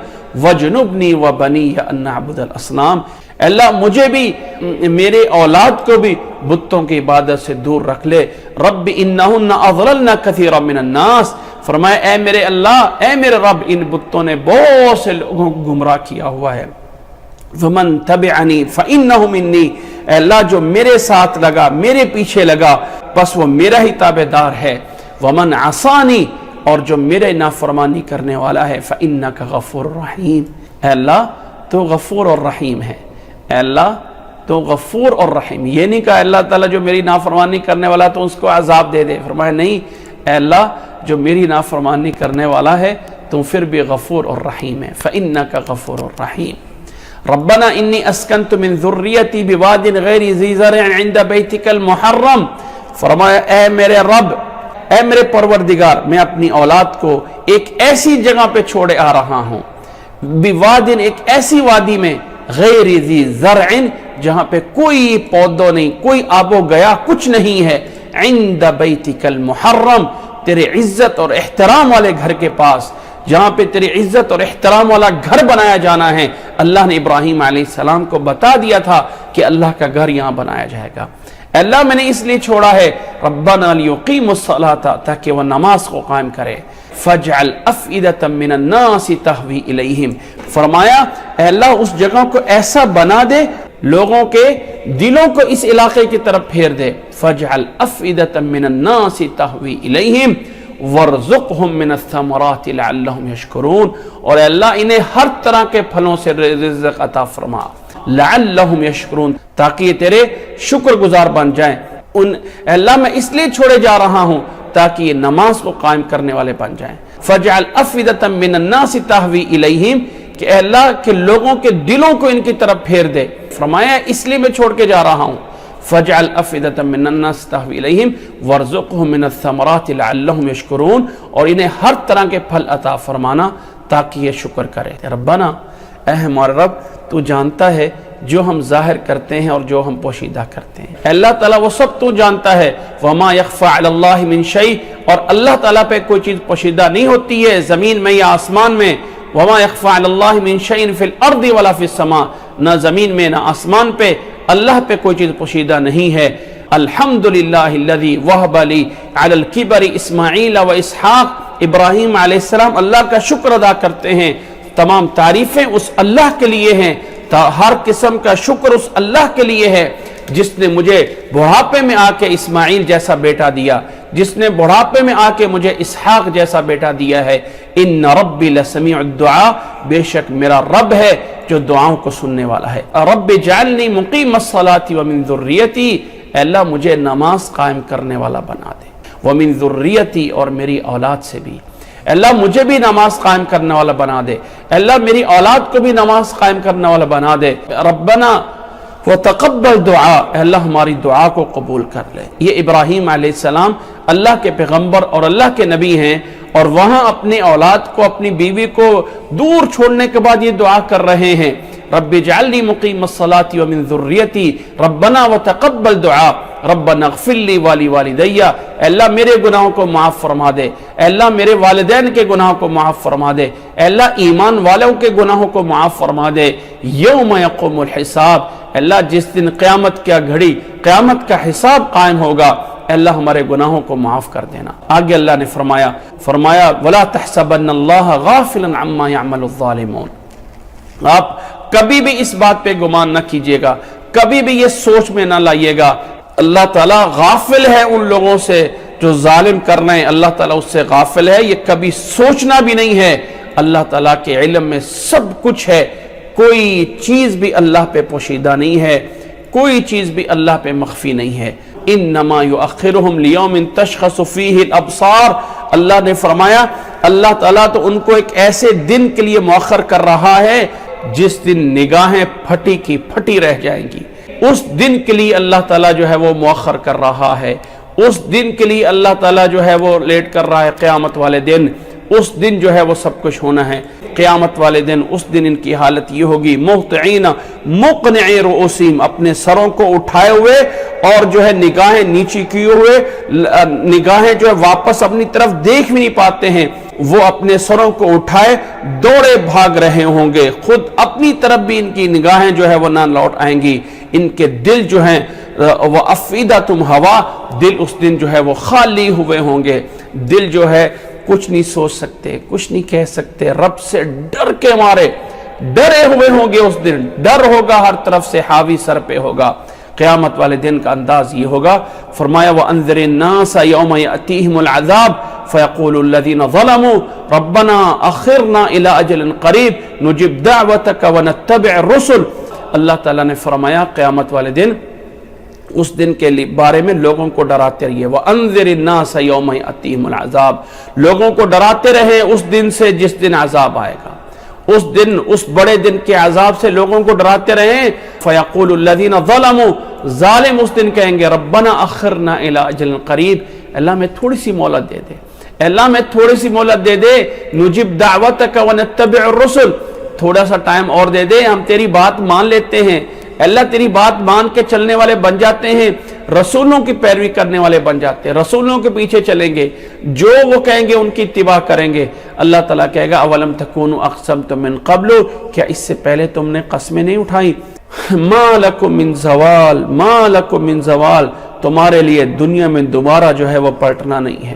وَاجْنُبْنِي وَبَنِيَّ أَن نَعْبُدَ الْأَصْنَامَ، اللہ مجھے بھی میرے اولاد کو بھی بتوں کی عبادت سے دور رکھ لے، رب انہن اضللن کثیرا من الناس، فرمایا اے میرے اللہ، اے میرے رب، ان بتوں نے بہت سے لوگوں کو گمراہ کیا ہوا ہے، فمن تبعنی فانہ منی، اے اللہ جو میرے ساتھ لگا، میرے پیچھے لگا، بس وہ میرا ہی تابعدار ہے، ومن عصانی، اور جو میرے نافرمانی کرنے والا ہے، فانک غفور رحیم، اے اللہ تو غفور اور رحیم ہے، اے اللہ تو غفور اور رحیم، یہ نہیں کہا اللہ تعالیٰ جو میری نافرمانی کرنے والا تو اس کو عذاب دے دے، فرمایا نہیں، اے اللہ جو میری نافرمانی کرنے والا ہے تو پھر بھی غفور اور رحیم ہے، فإنک غفور الرحیم۔ ربنا انی اسکنت من ذریتی بواد غیر ذی زرع عند بیتک المحرم، فرمایا اے میرے رب، اے میرے پروردگار، میں اپنی اولاد کو ایک ایسی جگہ پہ چھوڑے آ رہا ہوں، بواد، ایک ایسی وادی میں، غیر ذی زرع، جہاں پہ کوئی پودوں نہیں، کوئی آب و گیا کچھ نہیں ہے، عند بیتک المحرم، تیرے عزت اور احترام والے گھر کے پاس، جہاں پہ تیری عزت اور احترام والا گھر بنایا جانا ہے۔ اللہ نے ابراہیم علیہ السلام کو بتا دیا تھا کہ اللہ کا گھر یہاں بنایا جائے گا، اللہ میں نے اس لیے چھوڑا ہے، ربنا لیقیموا الصلاۃ، تاکہ وہ نماز کو قائم کرے، فاجعل افئدۃ من الناس تہوی الیہم، فرمایا اے اللہ اس جگہ کو ایسا بنا دے، لوگوں کے دلوں کو اس علاقے کی طرف پھیر دے، فاجعل افئدۃ من الناس تہوی الیہم وارزقہم من الثمرات لعلہم یشکرون، اور اے اللہ انہیں ہر طرح کے پھلوں سے رزق عطا فرما، لعلہم یشکرون، تاکہ یہ تیرے شکر گزار بن جائیں، اے اللہ میں اس لیے چھوڑے جا رہا ہوں تاکہ یہ نماز کو قائم کرنے والے بن جائیں، فاجعل افئدۃ من الناس تہوی الیہم، کہ اے اللہ کے لوگوں کے دلوں کو ان کی طرف پھیر دے، فرمایا اس لیے میں چھوڑ کے جا رہا ہوں، فاجعل افئدۃ من الناس تہوی الیہم وارزقہم من الثمرات لعلہم یشکرون، اور انہیں ہر طرح کے پھل عطا فرمانا تاکہ یہ شکر کرے۔ ربنا، اے ہمارے رب، تو جانتا ہے جو ہم ظاہر کرتے ہیں اور جو ہم پوشیدہ کرتے ہیں، اے اللہ تعالیٰ وہ سب تو جانتا ہے، وما یخفی علی اللہ من شیء، اور اللہ تعالیٰ پہ کوئی چیز پوشیدہ نہیں ہوتی ہے زمین میں یا آسمان میں، وما یخفی علی اللہ من شیء فی الارض ولا فی السماء، نہ زمین میں نہ آسمان پہ اللہ پہ کوئی چیز پوشیدہ نہیں ہے۔ الحمدللہ الذی وہب لی علی الکبر اسماعیل و اسحاق، ابراہیم علیہ السلام اللہ کا شکر ادا کرتے ہیں، تمام تعریفیں اس اللہ کے لیے ہیں، ہر قسم کا شکر اس اللہ کے لیے ہے جس نے مجھے بڑھاپے میں آ کے اسماعیل جیسا بیٹا دیا، جس نے بڑھاپے میں آ کے مجھے اسحاق جیسا بیٹا دیا ہے، ان ربی لسمیع الدعاء، بے شک میرا رب ہے جو دعاؤں کو سننے والا ہے، رب اجعلنی مقیم الصلاۃ ومن ذریتی، اے اللہ مجھے نماز قائم کرنے والا بنا دے، ومن ذریتی، اور میری اولاد سے بھی، اللہ مجھے بھی نماز قائم کرنے والا بنا دے، اللہ میری اولاد کو بھی نماز قائم کرنے والا بنا دے، ربنا وتقبل دعا، اے اللہ ہماری دعا کو قبول کر لے۔ یہ ابراہیم علیہ السلام اللہ کے پیغمبر اور اللہ کے نبی ہیں، اور وہاں اپنی اولاد کو، اپنی بیوی کو دور چھوڑنے کے بعد یہ دعا کر رہے ہیں، رب اجعلنی مقیم الصلاۃ ومن ذریتی ربنا وتقبل دعا ربنا اغفر لی والی والدی، اے اللہ میرے گناہوں کو معاف فرما دے، اے اللہ میرے والدین کے گناہوں کو معاف فرما دے، اے اللہ ایمان والوں کے گناہوں کو معاف فرما دے، یوم یقوم الحساب، اے اللہ جس دن قیامت کا گھڑی، قیامت کا حساب قائم ہوگا، اے اللہ ہمارے گناہوں کو معاف کر دینا۔ آگے اللہ نے فرمایا ولا تحسبن اللہ غافلا عما يعمل الظالمون، آپ کبھی بھی اس بات پہ گمان نہ کیجیے گا، کبھی بھی یہ سوچ میں نہ لائیے گا اللہ تعالیٰ غافل ہے ان لوگوں سے جو ظالم کر رہے ہیں، اللہ تعالیٰ اس سے غافل ہے، یہ کبھی سوچنا بھی نہیں ہے، اللہ تعالیٰ کے علم میں سب کچھ ہے، کوئی چیز بھی اللہ پہ پوشیدہ نہیں ہے، کوئی چیز بھی اللہ پہ مخفی نہیں ہے۔ انما یؤخرہم لیوم تشخص فیہ الابصار، اللہ نے فرمایا اللہ تعالیٰ تو ان کو ایک ایسے دن کے لیے مؤخر کر رہا ہے جس دن نگاہیں پھٹی کی پھٹی رہ جائیں گی، اس دن کے لیے اللہ تعالیٰ جو ہے وہ مؤخر کر رہا ہے، اس دن کے لیے اللہ تعالیٰ جو ہے وہ لیٹ کر رہا ہے، قیامت والے دن، اس دن جو ہے وہ سب کچھ ہونا ہے۔ قیامت والے دن، اس دن ان کی حالت یہ ہوگی، مہطعین مقنعی رؤوسہم، اپنے سروں کو اٹھائے ہوئے اور جو ہے نگاہیں نیچی کیے ہوئے، نگاہیں جو ہے واپس اپنی طرف دیکھ بھی نہیں پاتے ہیں، وہ اپنے سروں کو اٹھائے دوڑے بھاگ رہے ہوں گے، خود اپنی طرف بھی ان کی نگاہیں جو ہے وہ نہ لوٹ آئیں گی، ان کے دل جو ہیں وہ افئدۃ ہوا، دل اس دن جو ہے وہ خالی ہوئے ہوں گے، دل جو ہے کچھ نہیں سوچ سکتے، کچھ نہیں کہہ سکتے، رب سے ڈر کے مارے ڈرے ہوئے ہوں گے، اس دن ڈر ہوگا ہر طرف سے حاوی سر پہ ہوگا۔ قیامت والے دن کا انداز یہ ہوگا، فرمایا وَأَنذِرِ النَّاسَ يَوْمَ يَأْتِيهِمُ الْعَذَابُ فَيَقُولُ الَّذِينَ ظَلَمُوا رَبَّنَا أَخِّرْنَا إِلَىٰ أَجَلٍ قَرِيبٍ نُجِبْ دَعْوَتَكَ وَنَتَّبِعْ الرُّسُلَ۔ اللہ تعالیٰ نے فرمایا قیامت والے دن، اس دن کے بارے میں لوگوں کو ڈراتے رہیے، وَأَنذِرِ النَّاسَ يَوْمَ يَأْتِيهِمُ الْعَذَابُ، لوگوں کو ڈراتے رہے اس دن سے جس دن عذاب آئے گا، اس دن، اس بڑے دن کے عذاب سے لوگوں کو ڈراتے رہیں۔ فَيَقُولُ الَّذِينَ ظَلَمُوا، ظالم اس دن کہیں گے رَبَّنَا أَخِّرْنَا إِلَىٰ أَجَلٍ قَرِيبٍ، اللہ میں تھوڑی سی مہلت دے دے، اللہ میں تھوڑی سی مہلت دے دے، نُجِبْ دَعْوَتَكَ وَنَتَّبِعُ الرُّسُلَ، تھوڑا سا ٹائم اور دے دے، ہم تیری بات مان لیتے ہیں، اللہ تیری بات مان کے چلنے والے بن جاتے ہیں، رسولوں کی پیروی کرنے والے بن جاتے ہیں، رسولوں کے پیچھے چلیں گے، جو وہ کہیں گے ان کی اتباع کریں گے۔ اللہ تعالیٰ کہے گا اولم تکونوا اقسمتم من قبل، کیا اس سے پہلے تم نے قسمیں نہیں اٹھائیں؟ ما لکم من زوال، ما لکم من زوال، تمہارے لیے دنیا میں دوبارہ جو ہے وہ پلٹنا نہیں ہے،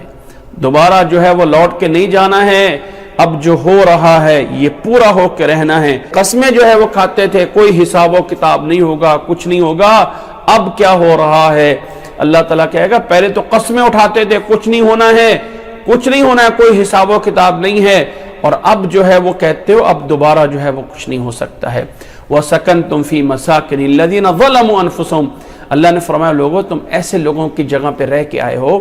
دوبارہ جو ہے وہ لوٹ کے نہیں جانا ہے، اب جو ہو رہا ہے یہ پورا ہو کے رہنا ہے۔ قسمیں جو ہے وہ کھاتے تھے، کوئی حساب و کتاب نہیں ہوگا، کچھ نہیں ہوگا، اب کیا ہو رہا ہے؟ اللہ تعالیٰ کہے گا پہلے تو قسمیں اٹھاتے تھے کچھ نہیں ہونا ہے، کچھ نہیں ہونا ہے، کوئی حساب و کتاب نہیں ہے، اور اب جو ہے وہ کہتے ہو اب دوبارہ جو ہے وہ کچھ نہیں ہو سکتا ہے۔ وَسَكَنْتُمْ فِي مَسَاكِنِ الَّذِينَ ظَلَمُوا أَنفُسَهُمْ، اللہ نے فرمایا لوگوں تم ایسے لوگوں کی جگہ پہ رہ کے آئے ہو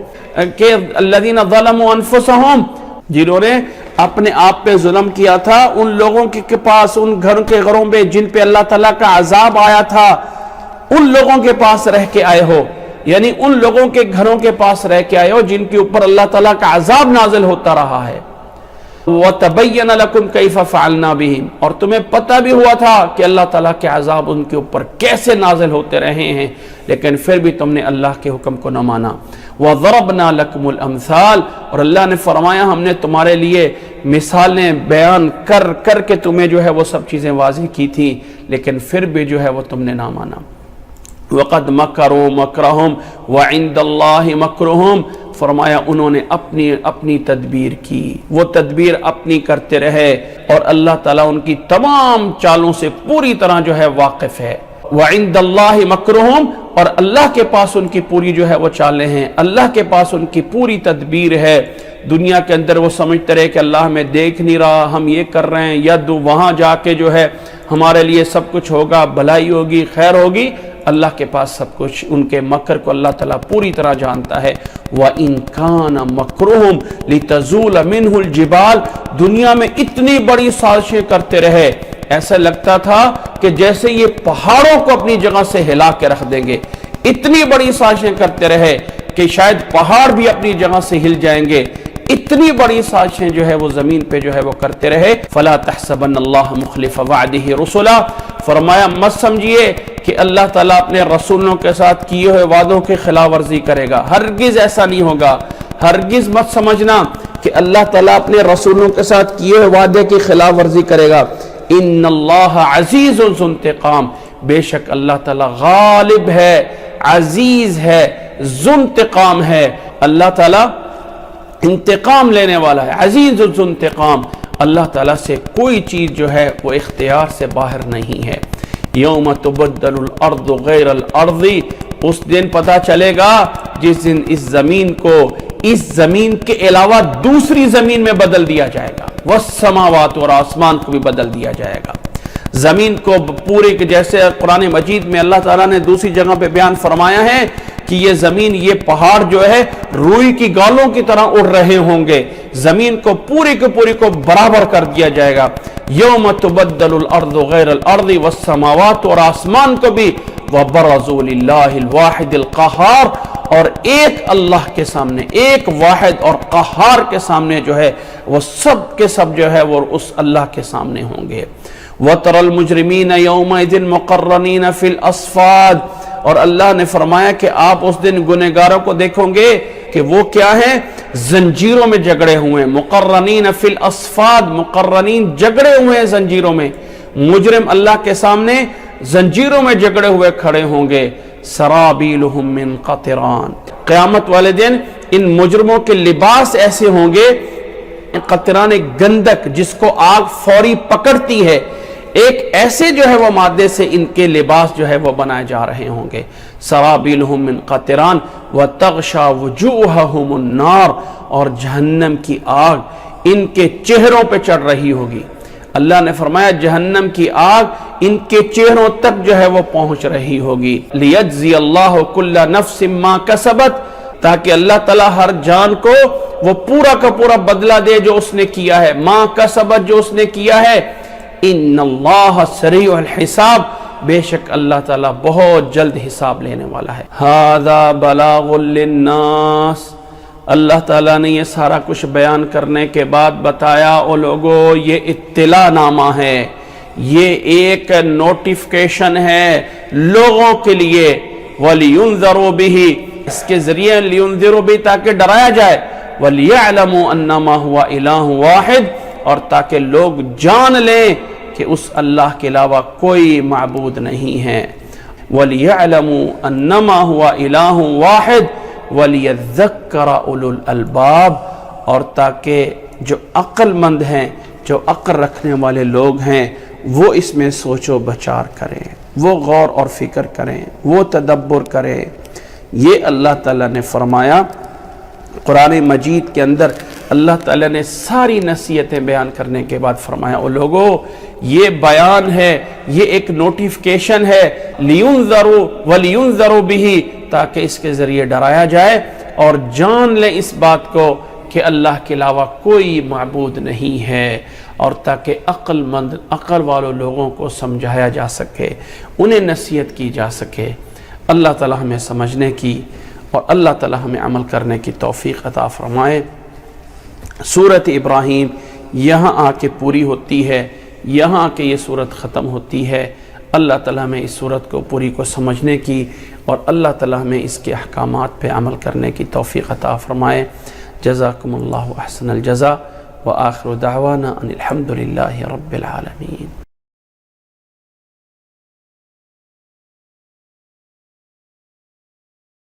کہ الَّذِينَ ظَلَمُوا أَنفُسَهُمْ، جنہوں نے اپنے آپ پہ ظلم کیا تھا، ان لوگوں کے پاس، ان گھروں کے گھروں پہ جن پہ اللہ تعالیٰ کا عذاب آیا تھا، ان لوگوں کے پاس رہ کے آئے ہو، یعنی ان لوگوں کے گھروں کے پاس رہ کے آئے ہو جن کے اوپر اللہ تعالیٰ کا عذاب نازل ہوتا رہا ہے۔ وَتَبَيَّنَ لَكُمْ كَيْفَ فَعَلْنَا بِهِمْ، اور تمہیں پتہ بھی ہوا تھا کہ اللہ تعالیٰ کے عذاب ان کے اوپر کیسے نازل ہوتے رہے ہیں، لیکن پھر بھی تم نے اللہ کے حکم کو نہ مانا۔ وَضَرَبْنَا لَكُمُ الْأَمْثَالَ، اور اللہ نے فرمایا ہم نے تمہارے لیے مثالیں بیان کر کر کے تمہیں جو ہے وہ سب چیزیں واضح کی تھی، لیکن پھر بھی جو ہے وہ تم نے نہ مانا۔ وَقَدْ مَكَرُوا مَكْرَهُمْ وَعِنْدَ اللَّهِ مَكْرُهُمْ، فرمایا انہوں نے اپنی تدبیر کی، وہ تدبیر اپنی کرتے رہے، اور اللہ تعالیٰ ان کی تمام چالوں سے پوری طرح جو ہے واقف ہے۔ وَعِنْدَ اللَّهِ مَكْرُهُمْ، اور اللہ کے پاس ان کی پوری جو ہے وہ چالیں ہیں، اللہ کے پاس ان کی پوری تدبیر ہے۔ دنیا کے اندر وہ سمجھتے رہے کہ اللہ ہمیں دیکھ نہیں رہا، ہم یہ کر رہے ہیں، یا وہاں جا کے جو ہے ہمارے لیے سب کچھ ہوگا، بھلائی ہوگی، خیر ہوگی، اللہ کے پاس سب کچھ، ان کے مکر کو اللہ تعالیٰ پوری طرح جانتا ہے۔ وَإِن كَانَ مَكْرُهُمْ لِتَزُولَ مِنْهُ الْجِبَالُ، دنیا میں اتنی بڑی سازشیں کرتے رہے، ایسا لگتا تھا کہ جیسے یہ پہاڑوں کو اپنی جگہ سے ہلا کے رکھ دیں گے، اتنی بڑی سازشیں کرتے رہے کہ شاید پہاڑ بھی اپنی جگہ سے ہل جائیں گے، اتنی بڑی سازشیں جو ہے وہ زمین پہ جو ہے وہ کرتے رہے۔ فَلَا تَحْسَبَنَّ اللَّهَ مُخْلِفَ وَعْدِهِ رُسُلًا، فرمایا مت سمجھیے کہ اللہ تعالیٰ اپنے رسولوں کے ساتھ کیے ہوئے وعدوں کی خلاف ورزی کرے گا، ہرگز ایسا نہیں ہوگا، ہرگز مت سمجھنا کہ اللہ تعالیٰ اپنے رسولوں کے ساتھ کیے ہوئے وعدے کی خلاف ورزی کرے گا۔ ان اللہ عزیز ذو انتقام، بے شک اللہ تعالیٰ غالب ہے، عزیز ہے، ذو انتقام ہے، اللہ تعالیٰ انتقام لینے والا ہے، عزیز ذو انتقام، اللہ تعالیٰ سے کوئی چیز جو ہے وہ اختیار سے باہر نہیں ہے۔ یوم تبدل الارض غیر الارض، اس دن پتہ چلے گا جس دن اس زمین کو اس زمین کے علاوہ دوسری زمین میں بدل دیا جائے گا، والسماوات، اور آسمان کو بھی بدل دیا جائے گا۔ زمین کو پورے، جیسے قرآن مجید میں اللہ تعالیٰ نے دوسری جگہ پہ بیان فرمایا ہے کہ یہ زمین، یہ پہاڑ جو ہے روئی کی گالوں کی طرح اڑ رہے ہوں گے، زمین کو پوری کو برابر کر دیا جائے گا۔ یوم تبدل الارض غیر الارض والسماوات، اور آسمان کو بھی، وبرزوا للہ الواحد القہار، اور ایک اللہ کے سامنے، ایک واحد اور قہار کے سامنے جو ہے وہ سب کے سب جو ہے وہ اس اللہ کے سامنے ہوں گے۔ وَتَرَى الْمُجْرِمِينَ يَوْمَئِذٍ مُقَرَّنِينَ فِي الْأَصْفَادِ، اور اللہ نے فرمایا کہ آپ اس دن گنہگاروں کو دیکھو گے کہ وہ کیا ہیں، زنجیروں میں جگڑے ہوئے ہیں۔ مقرنین فی الاسفاد، مقرنین جگڑے ہوئے ہیں زنجیروں میں، مجرم اللہ کے سامنے زنجیروں میں جگڑے ہوئے کھڑے ہوں گے۔ سرابیلہم من قطران، قیامت والے دن ان مجرموں کے لباس ایسے ہوں گے، قطران ایک گندک جس کو آگ فوری پکڑتی ہے، ایک ایسے جو ہے وہ مادے سے ان کے لباس جو ہے وہ بنائے جا رہے ہوں گے۔ سرابیلہم من قطران وتغشا وجوہہم النار، اور جہنم کی آگ ان کے چہروں پہ چڑھ رہی ہوگی۔ اللہ نے فرمایا جہنم کی آگ ان کے چہروں تک جو ہے وہ پہنچ رہی ہوگی۔ لیجزی اللہ کل نفس ما کسبت، تاکہ اللہ تعالیٰ ہر جان کو وہ پورا کا پورا بدلہ دے جو اس نے کیا ہے، ما کسبت جو اس نے کیا ہے۔ ان اللہ سریع الحساب، بے شک اللہ تعالیٰ بہت جلد حساب لینے والا ہے۔ ھذا بلاغ للناس، اللہ تعالیٰ نے یہ سارا کچھ بیان کرنے کے بعد بتایا، او لوگو یہ اطلاع نامہ ہے، یہ ایک نوٹیفکیشن ہے لوگوں کے لیے۔ وَلِيُنذَرُوا بِهِ، اس کے ذریعے لِيُنذِرُوا بِهِ تاکہ ڈرایا جائے، وَلِيَعْلَمُوا أَنَّمَا هُوَ إِلَٰهٌ وَاحِدٌ، اور تاکہ لوگ جان لیں کہ اس اللہ کے علاوہ کوئی معبود نہیں ہے۔ وَلِيَعْلَمُوا أَنَّمَا هُوَ إِلَٰهٌ وَاحِدٌ وَلِيَذَّكَّرَ أُولُو الْأَلْبَابِ، اور تاکہ جو عقل مند ہیں، جو عقل رکھنے والے لوگ ہیں، وہ اس میں سوچ و بچار کریں، وہ غور اور فکر کریں، وہ تدبر کریں۔ یہ اللہ تعالیٰ نے فرمایا قرآن مجید کے اندر۔ اللہ تعالیٰ نے ساری نصیحتیں بیان کرنے کے بعد فرمایا، او لوگو یہ بیان ہے، یہ ایک نوٹیفکیشن ہے، لِيُنذَرُوا وَلِيُنذَرُوا بِهِ، تاکہ اس کے ذریعے ڈرایا جائے اور جان لیں اس بات کو کہ اللہ کے علاوہ کوئی معبود نہیں ہے، اور تاکہ عقل مند، عقل والوں لوگوں کو سمجھایا جا سکے، انہیں نصیحت کی جا سکے۔ اللہ تعالیٰ ہمیں سمجھنے کی اور اللہ تعالیٰ ہمیں عمل کرنے کی توفیق عطا فرمائے۔ سورۃ ابراہیم یہاں آ کے پوری ہوتی ہے، یہاں آ کے یہ سورت ختم ہوتی ہے۔ اللہ تعالیٰ ہمیں اس سورت کو پوری کو سمجھنے کی اور اللہ تعالیٰ ہمیں اس کے احکامات پہ عمل کرنے کی توفیق عطا فرمائے۔ جزاکم اللہ احسن الجزا، وآخر دعوانا ان الحمد للہ رب العالمین۔